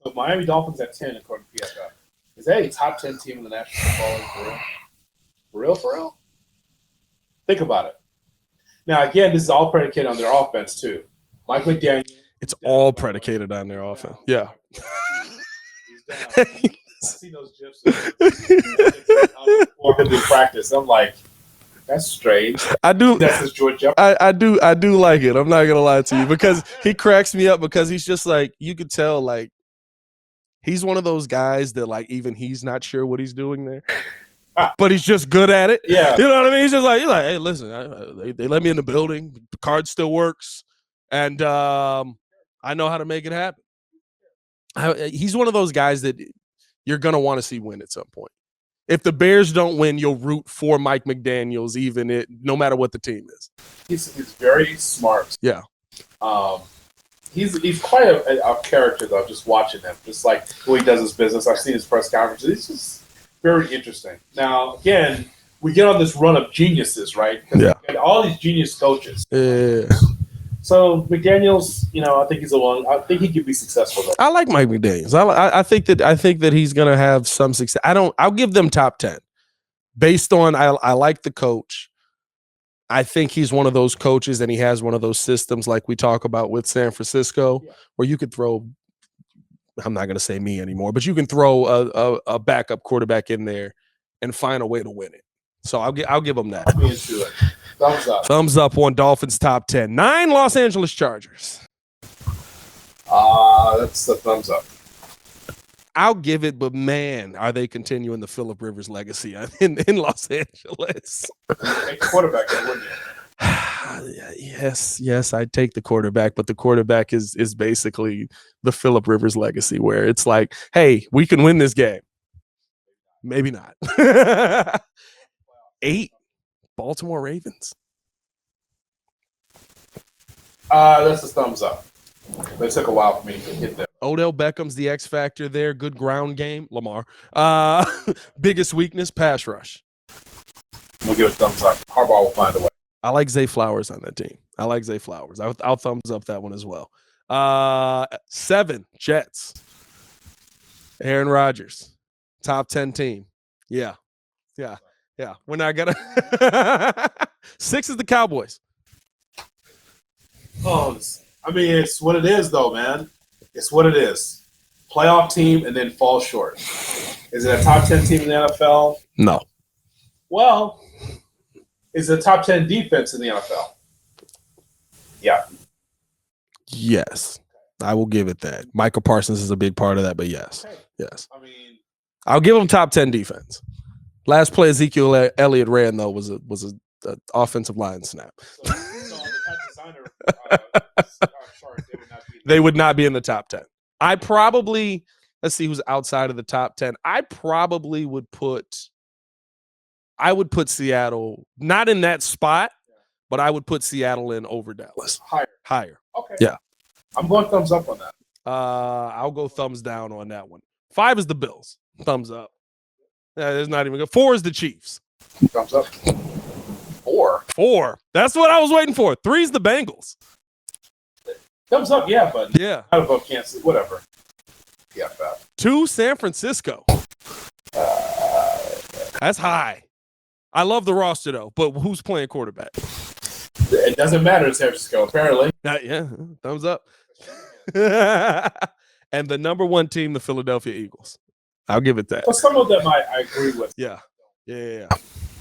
So Miami Dolphins at 10 according to PFF. Is that a top 10 team in the National Football League for real? For real? Think about it. Now, again, this is all predicated on their offense, too. Mike McDaniel. It's all predicated on their offense. Yeah. I see those gifs walking through practice. I'm like, that's strange. I do. That's his George Jefferson. I do like it. I'm not going to lie to you because he cracks me up because he's just like, you could tell, like, he's one of those guys that, like, even he's not sure what he's doing there. But he's just good at it. Yeah. You know what I mean? He's like, hey, listen, they let me in the building. The card still works. And I know how to make it happen. He's one of those guys that you're going to want to see win at some point. If the Bears don't win, you'll root for Mike McDaniels, no matter what the team is. He's very smart. Yeah. He's quite a character, though, just watching him. Just like the way he does his business. I've seen his press conferences. He's just very interesting. Now, again, we get on this run of geniuses, right? Yeah. All these genius coaches. Yeah. So McDaniels, I think he's the one. I think he could be successful though. I like Mike McDaniels. I think that he's gonna have some success. I'll give them top 10. Based on I like the coach. I think he's one of those coaches and he has one of those systems like we talk about with San Francisco, where you could throw, I'm not going to say me anymore, but you can throw a backup quarterback in there and find a way to win it. So I'll give them that. I'm into it. Thumbs up. Thumbs up on Dolphins top 10. 9 Los Angeles Chargers. That's a thumbs up. I'll give it, but man, are they continuing the Phillip Rivers legacy in Los Angeles? Make quarterback, wouldn't you? Yes, I'd take the quarterback, but the quarterback is basically the Phillip Rivers legacy, where it's like, hey, we can win this game. Maybe not. 8 Baltimore Ravens. That's a thumbs up. But it took a while for me to get there. Odell Beckham's the X factor there. Good ground game. Lamar. Biggest weakness, pass rush. We'll give it a thumbs up. Harbaugh will find a way. I like Zay Flowers on that team. I like Zay Flowers. I'll thumbs up that one as well. 7 Jets. Aaron Rodgers. Top 10 team. Yeah. We're not gonna 6 is the Cowboys. Oh, I mean, it's what it is, though, man. It's what it is. Playoff team and then fall short. Is it a top 10 team in the NFL? No. Well, is it a top 10 defense in the NFL? Yeah. Yes. I will give it that. Michael Parsons is a big part of that, but yes. Okay. Yes. I mean, I'll give him top 10 defense. Last play Ezekiel Elliott ran, though, was a offensive line snap. So on the top designer chart, they would not be in the top 10. I probably, let's see who's outside of the top 10. I probably would put Seattle, not in that spot, but I would put Seattle in over Dallas. Higher. Okay. Yeah. I'm going thumbs up on that. I'll go thumbs down on that one. 5 is the Bills. Thumbs up. Yeah, there's not even good. 4 is the Chiefs. Thumbs up. 4. That's what I was waiting for. 3 is the Bengals. Thumbs up, yeah, but yeah. Out of Kansas, whatever. Yeah, 2 San Francisco. That's high. I love the roster though, but who's playing quarterback? It doesn't matter in San Francisco, apparently. Yeah, thumbs up. And the number 1 team, the Philadelphia Eagles. I'll give it that. Well, some of them I agree with. Yeah.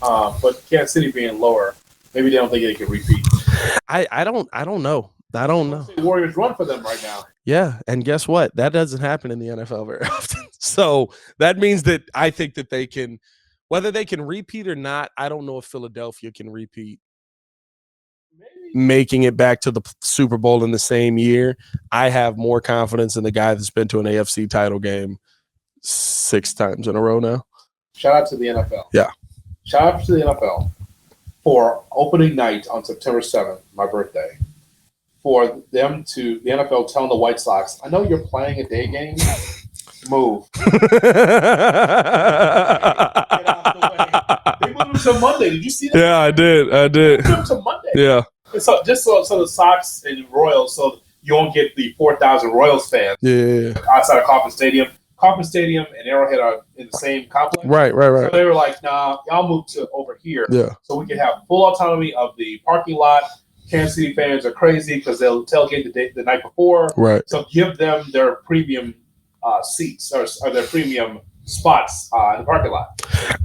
But Kansas City being lower, maybe they don't think they can repeat. I don't know. I don't know. The Warriors run for them right now. Yeah, and guess what? That doesn't happen in the NFL very often. So that means that I think that they can, whether they can repeat or not, I don't know if Philadelphia can repeat. Maybe. Making it back to the Super Bowl in the same year. I have more confidence in the guy that's been to an AFC title game 6 times in a row now. Shout out to the NFL. Yeah. Shout out to the NFL for opening night on September 7th, my birthday. For them to, the NFL telling the White Sox, I know you're playing a day game. Move. Get out the way. They moved them to Monday. Did you see that? Yeah, I did. They moved them to Monday. Yeah. And so just so the Sox and Royals, so you won't get the 4,000 Royals fans outside of Kauffman Stadium. Kauffman Stadium and Arrowhead are in the same complex. Right. So they were like, nah, y'all move to over here. Yeah. So we can have full autonomy of the parking lot. Kansas City fans are crazy because they'll tailgate the night before. Right. So give them their premium seats or their premium spots in the parking lot.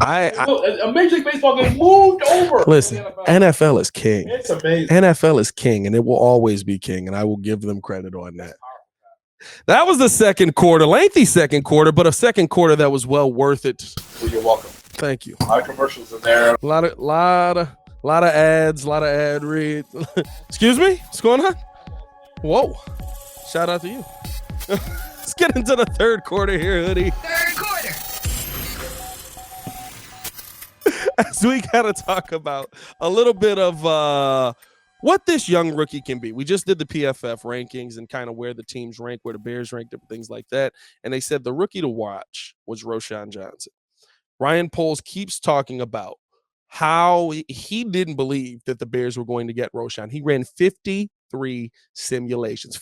A Major League Baseball game moved over. Listen, NFL is king. It's amazing. NFL is king, and it will always be king, and I will give them credit on that. That was the second quarter, lengthy second quarter, but a second quarter that was well worth it. Well, you're welcome. Thank you. A lot of commercials in there. A lot of ads, a lot of ad reads. Excuse me? What's going on? Whoa. Shout out to you. Let's get into the third quarter here, Hoodie. Third quarter. As we got to talk about a little bit of what this young rookie can be. We just did the PFF rankings and kind of where the teams rank, where the Bears rank, different things like that. And they said the rookie to watch was Roschon Johnson. Ryan Poles keeps talking about how he didn't believe that the Bears were going to get Roschon. He ran 53 simulations.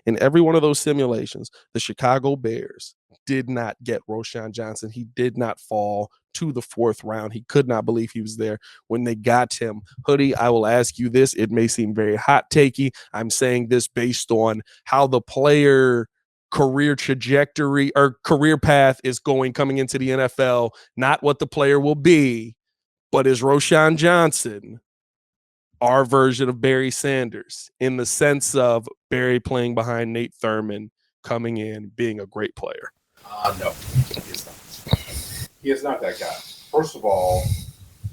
In every one of those simulations, the Chicago Bears did not get Roschon Johnson. He did not fall to the 4th round. He could not believe he was there when they got him. Hoodie, I will ask you this. It may seem very hot takey. I'm saying this based on how the player career trajectory or career path is going coming into the NFL, not what the player will be, but is Roschon Johnson our version of Barry Sanders in the sense of Barry playing behind Nate Thurman, coming in, being a great player? No, he is not. He is not that guy. First of all,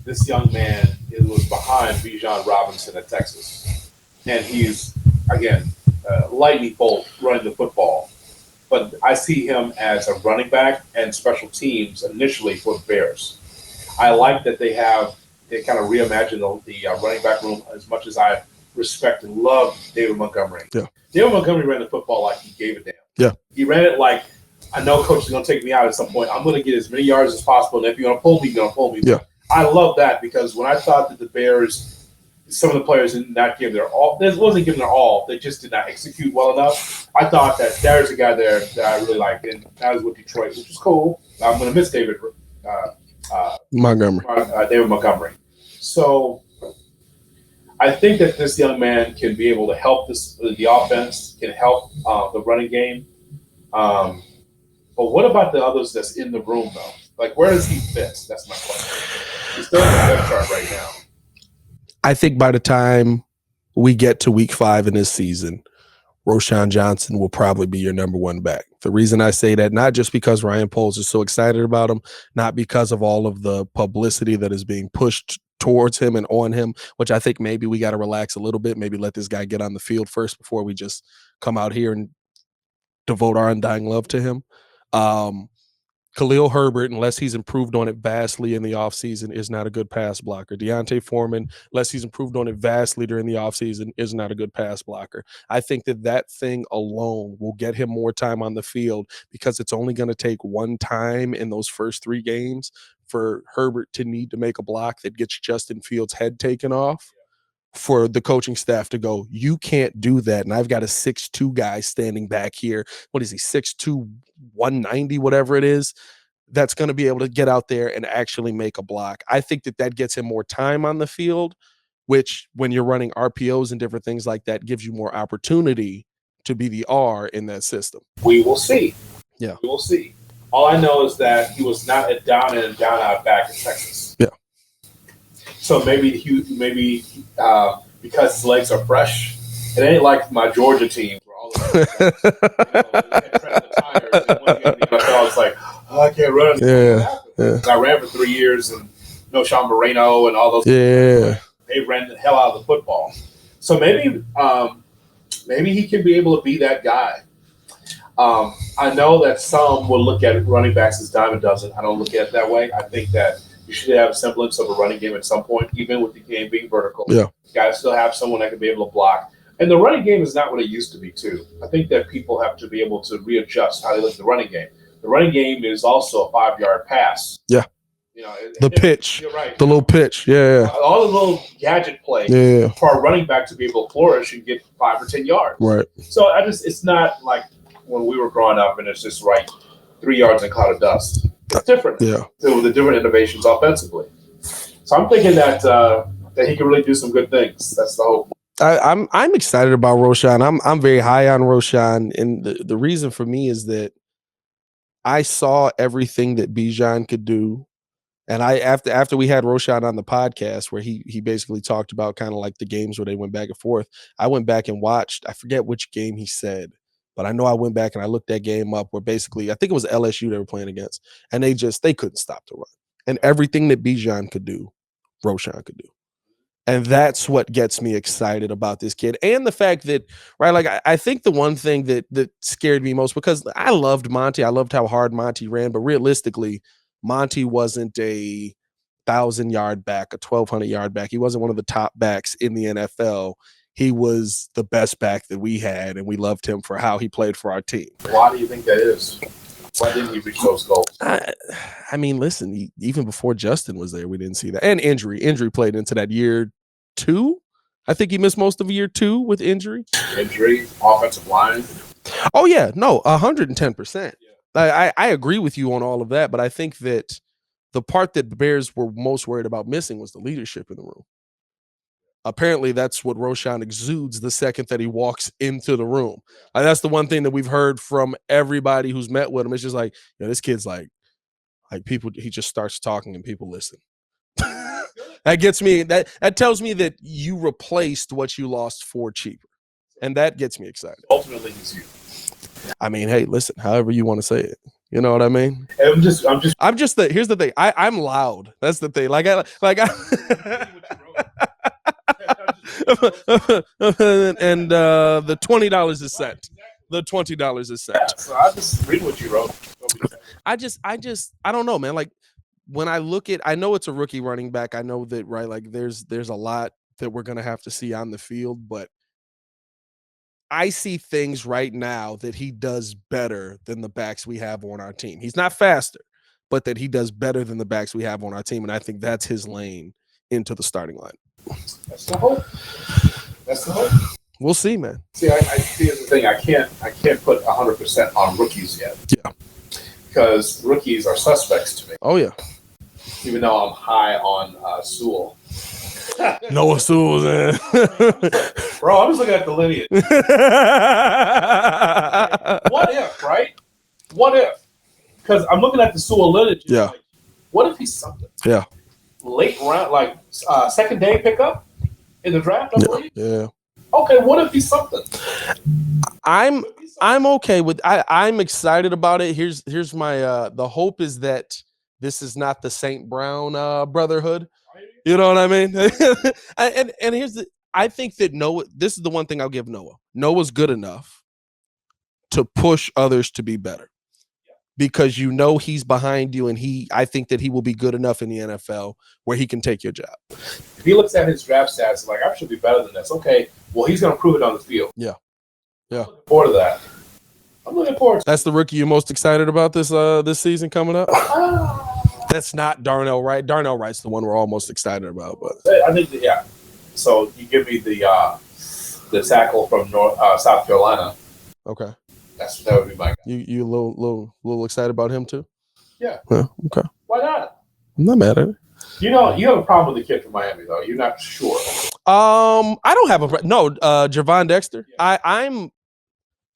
this young man was behind find Bijan Robinson at Texas, and he's again lightning bolt running the football. But I see him as a running back and special teams initially for the Bears. I like that they kind of reimagined the running back room as much as I respect and love David Montgomery. Yeah. David Montgomery ran the football like he gave a damn. Yeah. He ran it like, I know coach is going to take me out at some point. I'm going to get as many yards as possible. And if you're going to pull me, you're going to pull me. Yeah. I love that because when I thought that the Bears, some of the players did not give their all. This wasn't giving their all. They just did not execute well enough. I thought that there's a guy there that I really liked, and that was with Detroit, which was cool. I'm going to miss David Montgomery. David Montgomery. So I think that this young man can be able to help the offense, can help the running game. But what about the others that's in the room, though? Like, where does he fit? That's my question. He's still in the depth chart right now. I think by the time we get to week 5 in this season, Roschon Johnson will probably be your number 1 back. The reason I say that, not just because Ryan Poles is so excited about him, not because of all of the publicity that is being pushed towards him and on him, which I think maybe we got to relax a little bit, maybe let this guy get on the field first before we just come out here and devote our undying love to him. Khalil Herbert, unless he's improved on it vastly in the offseason, is not a good pass blocker. Deontay Foreman, unless he's improved on it vastly during the offseason, is not a good pass blocker. I think that thing alone will get him more time on the field because it's only going to take one time in those first 3 games for Herbert to need to make a block that gets Justin Fields' head taken off. For the coaching staff to go, you can't do that. And I've got a 6'2" guy standing back here. What is he, 6'2", 190, whatever it is, that's going to be able to get out there and actually make a block. I think that gets him more time on the field, which when you're running RPOs and different things like that gives you more opportunity to be the R in that system. We will see. Yeah. We will see. All I know is that he was not a down in and down out back in Texas. Yeah. So maybe because his legs are fresh, it ain't like my Georgia team where all of the tires. And when you get in the NFL, I was like, oh, I can't run. Yeah. I ran for 3 years, and Sean Moreno and all those. Yeah. They ran the hell out of the football. So maybe he can be able to be that guy. I know that some will look at running backs as dime a dozen. I don't look at it that way. I think that you should have a semblance of a running game at some point, even with the game being vertical. Yeah. You got to still have someone that can be able to block. And the running game is not what it used to be, too. I think that people have to be able to readjust how they look at the running game. The running game is also a 5-yard pass. Yeah. The pitch. You're right. The little pitch. Yeah. All the little gadget plays for a running back to be able to flourish and get 5 or 10 yards. Right. So it's not like when we were growing up and it's just 3 yards in a cloud of dust. It's different. Yeah. So the different innovations offensively. So I'm thinking that he can really do some good things. That's the hope. I'm excited about Roschon. I'm very high on Roschon, and the reason for me is that I saw everything that Bijan could do, and after we had Roschon on the podcast where he basically talked about kind of like the games where they went back and forth. I went back and watched. I forget which game he said, but I know I went back and I looked that game up where basically I think it was LSU they were playing against, and they couldn't stop the run, and everything that Bijan could do, Roschon could do. And that's what gets me excited about this kid. And the fact that, I think the one thing that scared me most, because I loved Monty. I loved how hard Monty ran. But realistically, Monty wasn't a 1,000-yard back, a 1,200-yard back. He wasn't one of the top backs in the NFL. He was the best back that we had, and we loved him for how he played for our team. Why do you think that is? Why didn't he reach those goals? I mean, listen, even before Justin was there, we didn't see that. And injury played into that year 2. I think he missed most of year 2 with injury. Injury, offensive line. Oh, yeah. No, 110%. Yeah. I agree with you on all of that, but I think that the part that the Bears were most worried about missing was the leadership in the room. Apparently, that's what Roschon exudes the second that he walks into the room. And that's the one thing that we've heard from everybody who's met with him. It's just like, this kid's like people, he just starts talking and people listen. That gets me, that tells me that you replaced what you lost for cheaper. And that gets me excited. Ultimately, it's you. I mean, hey, listen, however you want to say it. You know what I mean? Here's the thing. I'm loud. That's the thing. and the $20 is sent. The $20 is sent. Yeah, so I just read what you wrote. I don't know, man. Like when I look at, I know it's a rookie running back. I know that, right? Like there's a lot that we're gonna have to see on the field, but I see things right now that he does better than the backs we have on our team. He's not faster, but that he does better than the backs we have on our team, and I think that's his lane into the starting line. That's the hope. That's the hope. We'll see, man. See, I see the thing. I can't put 100% on rookies yet. Yeah. Because rookies are suspects to me. Oh yeah. Even though I'm high on Sewell. Noah Sewell, man. Bro, I'm just looking at the lineage. What if, right? What if? Because I'm looking at the Sewell lineage. Yeah. Like, what if he's something? Yeah. Late round, like second day pickup in the draft, I believe. Yeah. Okay, what if he's something? I'm okay with. I'm excited about it. Here's my the hope is that this is not the St. Brown brotherhood. You know what I mean? and here's the. I think that Noah. This is the one thing I'll give Noah. Noah's good enough to push others to be better, because you know he's behind you, and I think that he will be good enough in the NFL where he can take your job. If he looks at his draft stats, like I should be better than this. Okay, well he's going to prove it on the field. Yeah. I'm looking forward to that. I'm looking forward to That's the rookie you're most excited about this season coming up? That's not Darnell Wright. Darnell Wright's the one we're all most excited about. But I think that, yeah. So you give me the tackle from South Carolina. Okay. That would be my guy. You a little excited about him too? Yeah. Okay. Why not? I'm not mad at it. You know, you have a problem with the kid from Miami, though. You're not sure. I don't have Javon Dexter. Yeah.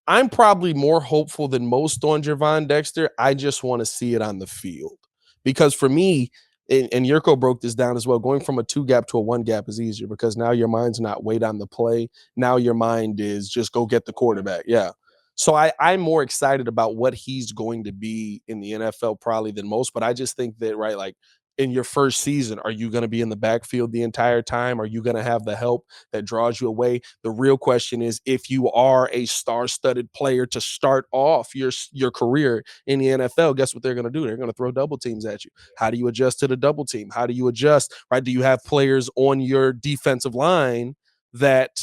I'm probably more hopeful than most on Javon Dexter. I just want to see it on the field, because for me, and Yurko broke this down as well, going from a 2-gap to a 1-gap is easier, because now your mind's not wait on the play. Now your mind is just go get the quarterback. Yeah. So I'm more excited about what he's going to be in the NFL probably than most. But I just think that, right, like in your first season, are you going to be in the backfield the entire time? Are you going to have the help that draws you away? The real question is, if you are a star-studded player to start off your career in the NFL, guess what they're going to do? They're going to throw double teams at you. How do you adjust to the double team? How do you adjust, right? Do you have players on your defensive line that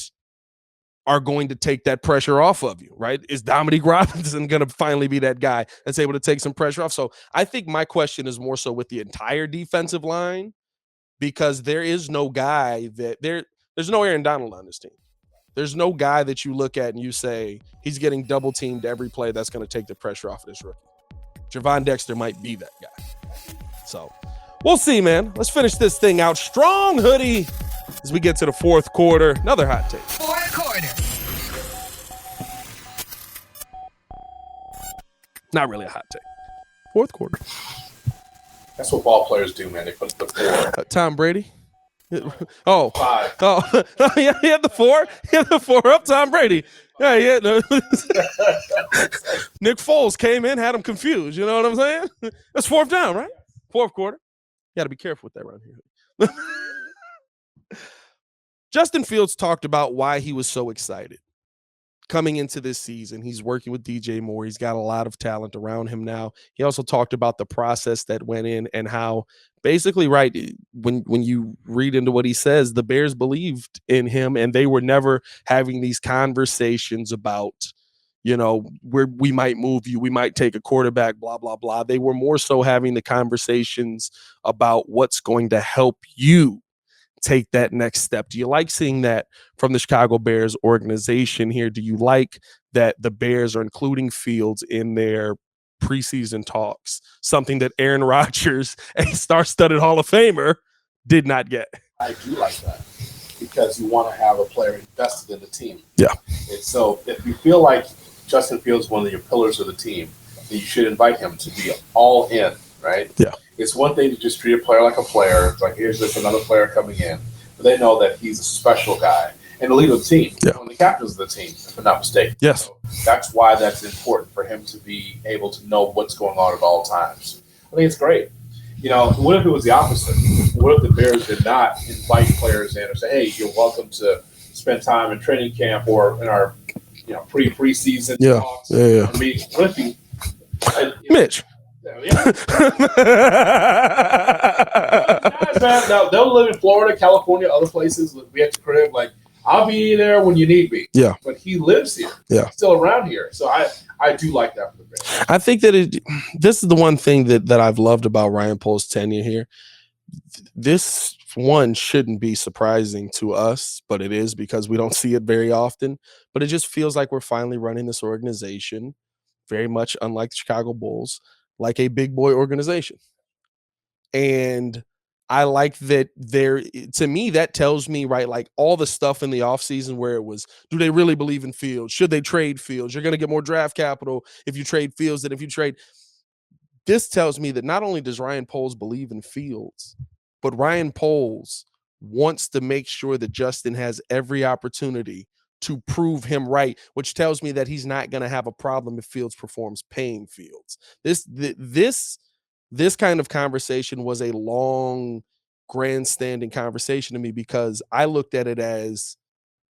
are going to take that pressure off of you, right? Is Dominique Robinson going to finally be that guy that's able to take some pressure off? So I think my question is more so with the entire defensive line, because there is no guy there's no Aaron Donald on this team. There's no guy that you look at and you say he's getting double teamed every play that's going to take the pressure off of this rookie. Javon Dexter might be that guy. So we'll see, man. Let's finish this thing out strong, Hoodie, as we get to the fourth quarter. Another hot take. Fourth quarter. Not really a hot take. Fourth quarter. That's what ball players do, man. They put the 4. Tom Brady. Oh. 5. Oh. Yeah, he had the 4. He had the 4 up. Tom Brady. Yeah, yeah. No. Nick Foles came in, had him confused. You know what I'm saying? That's 4th down, right? Fourth quarter. You got to be careful with that around here. Justin Fields talked about why he was so excited coming into this season. He's working with DJ Moore. He's got a lot of talent around him now. He also talked about the process that went in and how basically, right, when you read into what he says, the Bears believed in him and they were never having these conversations about, you know, where we might move you, we might take a quarterback, blah, blah, blah. They were more so having the conversations about what's going to help you take that next step. Do you like seeing that from the Chicago Bears organization here? Do you like that the Bears are including Fields in their preseason talks, something that Aaron Rodgers, a star-studded Hall of Famer, did not get? I do like that, because you want to have a player invested in the team. Yeah. And so if you feel like Justin Fields is one of your pillars of the team, then you should invite him to be all in, right? Yeah. It's one thing to just treat a player like a player. It's like, here's just another player coming in. But they know that he's a special guy and the leader of the team. Yeah. One of the captains of the team, if I'm not mistaken. Yes. So that's why that's important for him to be able to know what's going on at all times. I think it's great. You know, what if it was the opposite? What if the Bears did not invite players in or say, hey, you're welcome to spend time in training camp or in our preseason talks. Yeah. I mean, Cliffy, Mitch. guys, man, they'll live in Florida, California, other places. We at the crib. Like, I'll be there when you need me. Yeah. But he lives here. Yeah. He's still around here. So I do like that for the Bears. I think that this is the one thing that I've loved about Ryan Poles' tenure here. This one shouldn't be surprising to us, but it is because we don't see it very often. But it just feels like we're finally running this organization, very much unlike the Chicago Bulls, like a big boy organization. And I like that to me, that tells me, right, like all the stuff in the offseason where it was, do they really believe in Fields? Should they trade Fields? You're going to get more draft capital if you trade Fields than if you trade. This tells me that not only does Ryan Poles believe in Fields, but Ryan Poles wants to make sure that Justin has every opportunity to prove him right, which tells me that he's not going to have a problem if Fields performs paying Fields. This kind of conversation was a long, grandstanding conversation to me because I looked at it as,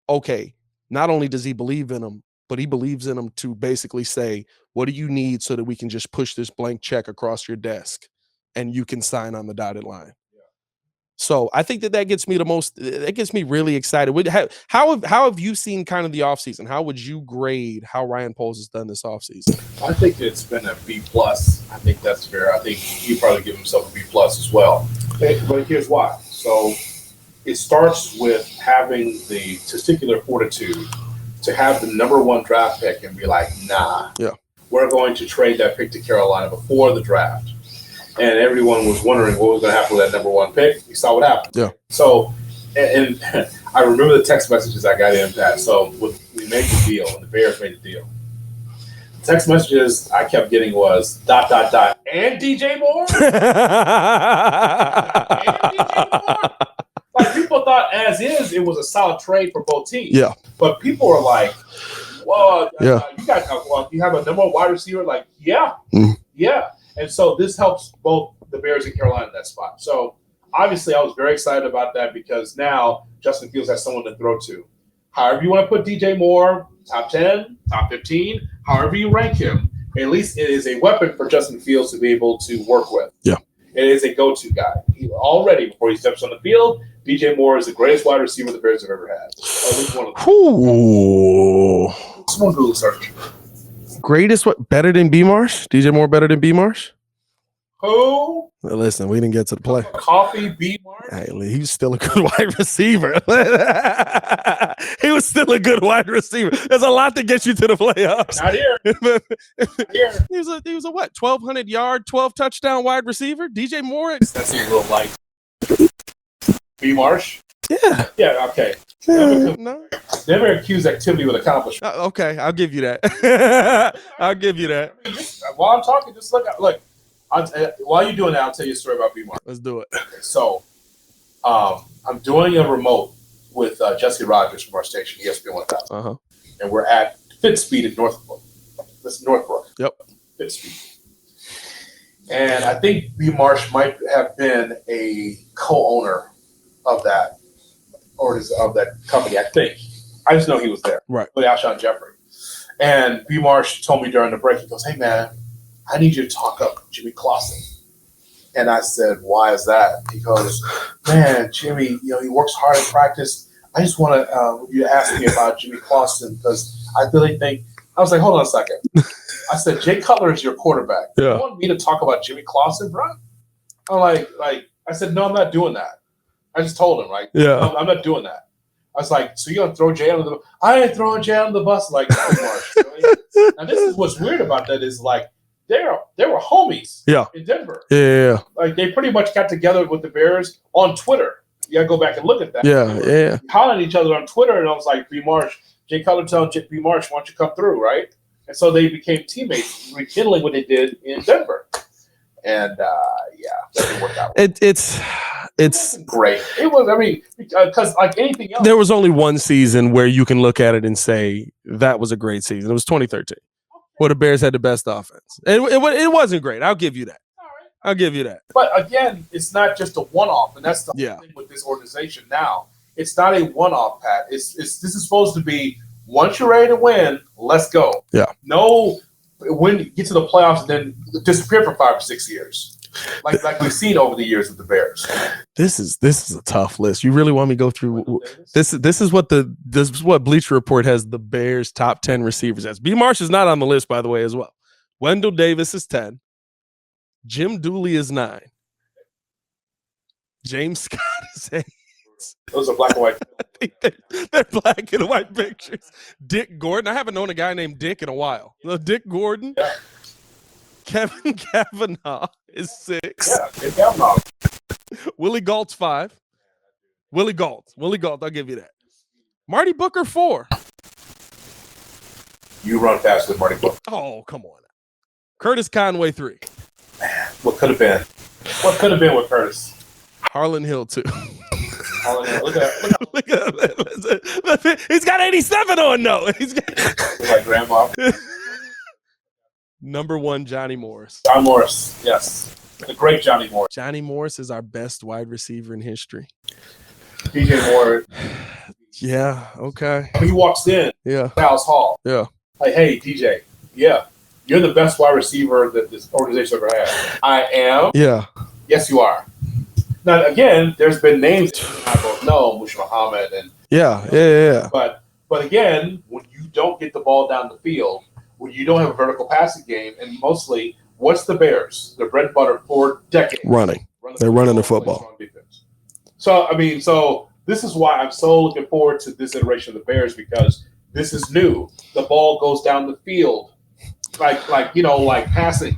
okay, not only does he believe in him, but he believes in him to basically say, what do you need so that we can just push this blank check across your desk and you can sign on the dotted line? So I think that gets me that gets me really excited. How have you seen kind of the offseason? How would you grade how Ryan Poles has done this offseason? I think it's been a B+. I think that's fair. I think he probably give himself a B+ as well. But here's why. So it starts with having the testicular fortitude to have the number 1 draft pick and be like, nah, we're going to trade that pick to Carolina before the draft. And everyone was wondering what was going to happen with that number 1 pick. You saw what happened. Yeah. So, and I remember the text messages I got in, Pat. So we made the deal, and the Bears made the deal. The text messages I kept getting was ... and DJ Moore? And DJ Moore? Like, people thought as is, it was a solid trade for both teams. Yeah. But people are like, whoa, you have a number 1 wide receiver? Like, yeah. And so this helps both the Bears and Carolina in that spot. So obviously I was very excited about that because now Justin Fields has someone to throw to. However you want to put DJ Moore, top 10, top 15, however you rank him, at least it is a weapon for Justin Fields to be able to work with. Yeah. It is a go-to guy. Already, before he steps on the field, DJ Moore is the greatest wide receiver the Bears have ever had. Or at least one of them. Ooh. Someone Google search. Greatest what? Better than B Marsh? DJ Moore better than B Marsh? Who? Well, listen, we didn't get to the play. Coffee B Marsh? Hey, he's still a good wide receiver. He was still a good wide receiver. There's a lot to get you to the playoffs. Not here. Not here. He was a what? 1,200 yard, 12 touchdown wide receiver. DJ Moore. That's a little light. B Marsh? Yeah. Yeah. Okay. No. Never accuse activity with accomplishment. Okay, I'll give you that. I'll give you that. I mean, while I'm talking, just look. While you're doing that, I'll tell you a story about B Marsh. Let's do it. So, I'm doing a remote with Jesse Rogers from our station, ESPN 1000, and we're at Fittspeed in Northbrook. This is Northbrook. Yep. Fittspeed. And I think B Marsh might have been a co-owner of that. Or of that company, I think. I just know he was there. Right. With Alshon Jeffrey. And B. Marsh told me during the break, he goes, hey, man, I need you to talk up Jimmy Clausen. And I said, why is that? He goes, man, Jimmy, he works hard in practice. I just want you to ask me about Jimmy Clausen because I really think – I was like, hold on a second. I said, Jay Cutler is your quarterback. Yeah. You want me to talk about Jimmy Clausen, bro? I'm like I said, no, I'm not doing that. I just told him, right? Yeah. I'm not doing that. I was like, so you're going to throw Jay under the bus? I ain't throwing Jay under the bus like Marsh. And this is what's weird about that is like they were homies in Denver. Yeah. Like they pretty much got together with the Bears on Twitter. You got to go back and look at that. Yeah. Hollering at each other on Twitter. And I was like, B. Marsh, Jay Cutler telling B. Marsh, why don't you come through, right? And so they became teammates, rekindling what they did in Denver. And that didn't work out. It's great. It was, I mean, because like anything else. There was only one season where you can look at it and say that was a great season. It was 2013, where the Bears had the best offense. It wasn't great. I'll give you that. All right. I'll give you that. But again, it's not just a one-off, and that's the whole thing with this organization now. It's not a one-off, Pat. This is supposed to be once you're ready to win, let's go. Yeah. No, when you get to the playoffs and then disappear for 5 or 6 years, like we've seen over the years with the Bears. This is a tough list. You really want me to go through this? This is what Bleacher Report has the Bears' top 10 receivers as. B. Marsh is not on the list, by the way, as well. Wendell Davis is 10. Jim Dooley is 9. James Scott is 8. Those are black and white. I think they're black and white pictures. Dick Gordon. I haven't known a guy named Dick in a while. Dick Gordon. Yeah. Kevin Kavanaugh is 6. Yeah, Kevin Kavanaugh. Willie Galt's 5. Willie Galt. I'll give you that. Marty Booker 4. You run fast with Marty Booker. Oh, come on. Curtis Conway 3. Man, what could have been? What could have been with Curtis? Harlan Hill 2. Look at Look, he's got 87 on no. He's got like grandma. Number 1, Johnny Morris. John Morris, yes. The great Johnny Morris. Johnny Morris is our best wide receiver in history. DJ Moore. Yeah, okay. He walks in, Yeah. Dallas Hall. Yeah. Like, hey, DJ, yeah, you're the best wide receiver that this organization ever had. I am. Yeah. Yes, you are. Now, again, there's been names that I both know, Mush Muhammad, and Yeah. But again, when you don't get the ball down the field, when you don't have a vertical passing game, and mostly, what's the Bears? Their bread and butter for decades. Running. They're running the football. So, so this is why I'm so looking forward to this iteration of the Bears, because this is new. The ball goes down the field, like passing.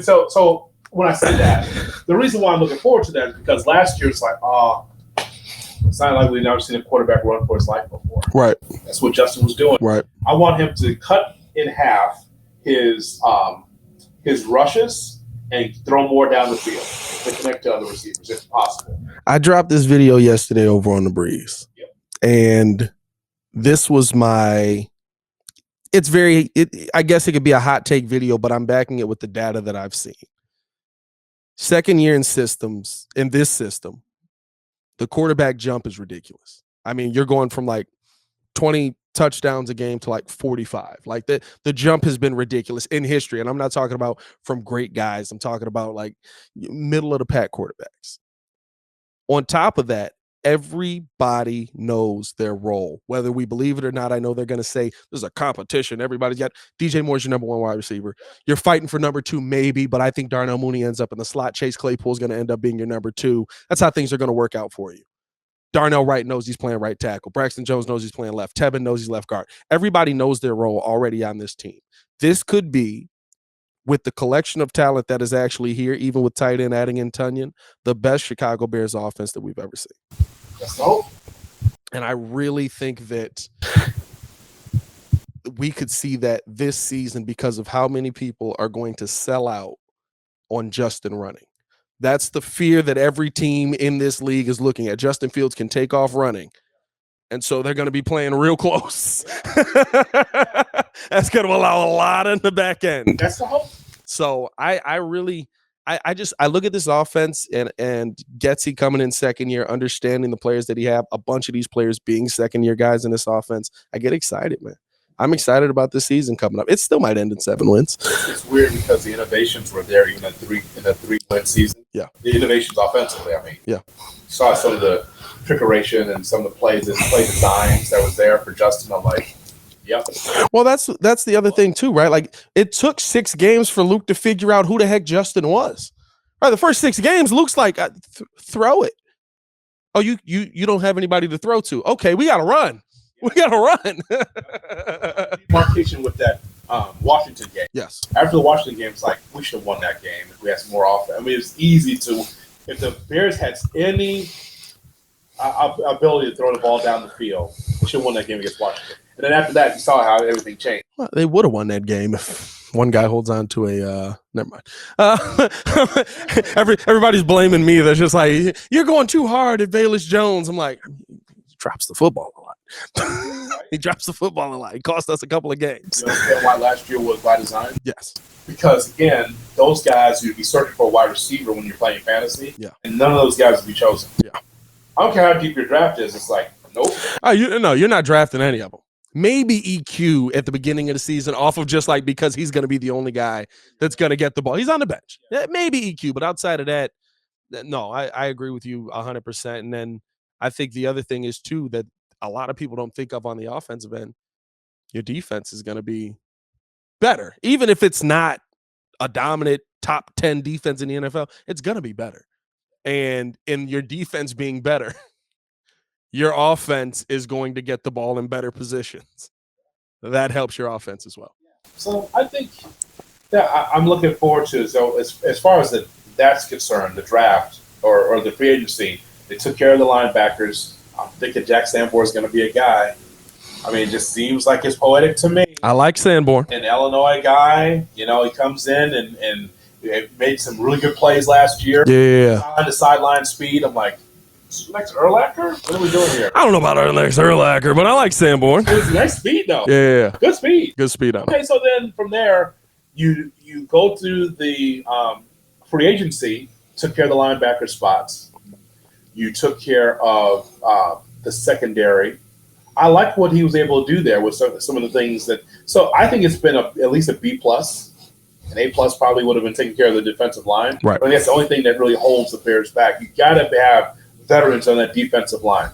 So when I say that, the reason why I'm looking forward to that is because last year it's like, it's not like we've never seen a quarterback run for his life before. Right. That's what Justin was doing. Right. I want him to cut in half his rushes and throw more down the field to connect to other receivers if possible. I dropped this video yesterday over on The Breeze. Yep. And this was I guess it could be a hot take video, but I'm backing it with the data that I've seen. Second year in this system, the quarterback jump is ridiculous. I mean, you're going from like 20 touchdowns a game to like 45. Like the jump has been ridiculous in history. And I'm not talking about from great guys. I'm talking about like middle of the pack quarterbacks. On top of that, everybody knows their role, whether we believe it or not. I know they're going to say there's a competition. Everybody's got DJ Moore's your number 1 wide receiver. You're fighting for number 2, maybe, but I think Darnell Mooney ends up in the slot. Chase Claypool's going to end up being your number 2. That's how things are going to work out for you. Darnell Wright knows he's playing right tackle. Braxton Jones knows he's playing left. Tebin knows he's left guard. Everybody knows their role already on this team. This could be, with the collection of talent that is actually here, even with tight end adding in Tunyon, the best Chicago Bears offense that we've ever seen. That's all. And I really think that we could see that this season because of how many people are going to sell out on Justin running. That's the fear that every team in this league is looking at. Justin Fields can take off running. And so they're going to be playing real close. That's going to allow a lot in the back end. That's the hope. So I look at this offense and Getsy coming in second year, understanding the players that he have, a bunch of these players being second year guys in this offense. I get excited, man. I'm excited about this season coming up. It still might end in 7 wins. It's weird because the innovations were there even in a 3-win season. Yeah. The innovations offensively, I mean. Yeah. Saw some of the trickeration and some of the play designs that was there for Justin. I'm like, yep. Well, that's the other thing too, right? Like it took 6 games for Luke to figure out who the heck Justin was. Right, the first 6 games, Luke's like, throw it. Oh, you don't have anybody to throw to. Okay, we got to run. We got to run. Demarcation with that Washington game. Yes. After the Washington game, it's like, we should have won that game if we had some more offense. I mean, it's easy to, if the Bears had any ability to throw the ball down the field, we should have won that game against Washington. And then after that, you saw how everything changed. Well, they would have won that game if one guy holds on to a never mind. Everybody's blaming me. They're just like, you're going too hard at Velus Jones. I'm like, he drops the football a lot. He drops the football a lot. He cost us a couple of games. You understand why last year was by design? Yes. Because, again, those guys, you'd be searching for a wide receiver when you're playing fantasy. Yeah. And none of those guys would be chosen. Yeah. I don't care how deep your draft is. It's like, nope. You're not drafting any of them. Maybe EQ at the beginning of the season off of just like because he's going to be the only guy that's going to get the ball. He's on the bench. Maybe EQ, but outside of that, no, I agree with you 100%. And then I think the other thing is, too, that a lot of people don't think of on the offensive end, your defense is going to be better. Even if it's not a dominant top 10 defense in the NFL, it's going to be better. And in your defense being better, your offense is going to get the ball in better positions. That helps your offense as well. So I think that I'm looking forward to, so as far as that's concerned, the draft or the free agency, they took care of the linebackers. I'm thinking Jack Sanborn is going to be a guy. I mean, it just seems like it's poetic to me. I like Sanborn. An Illinois guy, he comes in and made some really good plays last year. Yeah. Sideline speed. I'm like, next Urlacher? What are we doing here? I don't know about our next Urlacher, but I like Sanborn. It's nice speed, though. Yeah. Good speed. Good speed on it. Okay, so then from there, you go through the free agency, took care of the linebacker spots. You took care of the secondary. I like what he was able to do there with some of the things that. So I think it's been at least a B+. An A+ probably would have been taking care of the defensive line. Right. I mean, that's the only thing that really holds the Bears back. You got to have veterans on that defensive line.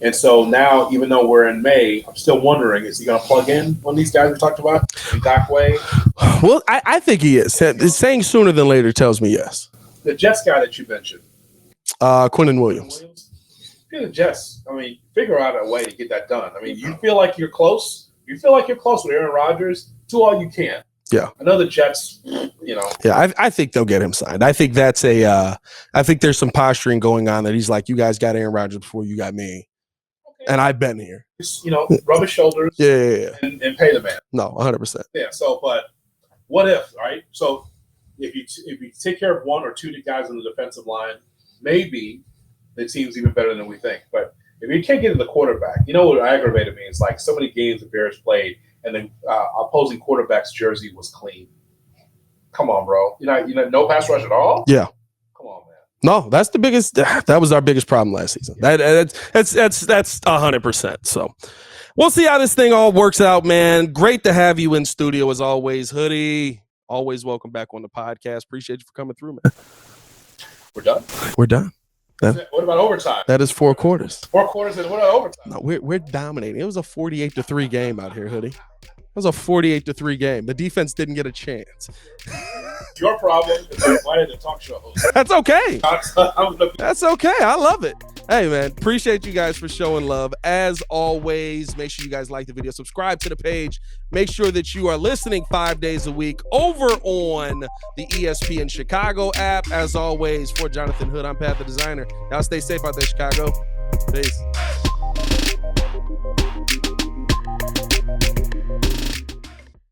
And so now, even though we're in May, I'm still wondering, is he going to plug in one of these guys we talked about? Ngakwe? Well, I think he is. Saying sooner than later tells me yes. The Jets guy that you mentioned. Quinton Williams. The Jets, I mean, figure out a way to get that done. I mean, you feel like you're close. You feel like you're close with Aaron Rodgers. Do all you can. Yeah. I know the Jets, Yeah, I think they'll get him signed. I think that's I think there's some posturing going on that he's like, you guys got Aaron Rodgers before you got me. Okay. And I've been here. Just, rub his shoulders. Yeah. And pay the man. No, 100%. Yeah, but what if, right? So if you take care of one or two guys on the defensive line, maybe the team's even better than we think. But if you can't get to the quarterback, what aggravated me is like so many games the Bears played and the opposing quarterback's jersey was clean. Come on, bro. No pass rush at all? Yeah. Come on, man. No, that's the biggest. That was our biggest problem last season. That's 100%. So we'll see how this thing all works out, man. Great to have you in studio as always, Hoodie. Always welcome back on the podcast. Appreciate you for coming through, man. We're done. We're done. What about overtime? That is 4 quarters. 4 quarters and what about overtime? No, we're dominating. It was a 48-3 game out here, Hoodie. It was a 48-3 game. The defense didn't get a chance. Your problem is I invited the talk show host. That's okay. That's okay. I love it. Hey, man, appreciate you guys for showing love. As always, make sure you guys like the video, subscribe to the page. Make sure that you are listening 5 days a week over on the ESPN Chicago app. As always, for Jonathan Hood, I'm Pat the Designer. Y'all stay safe out there, Chicago. Peace.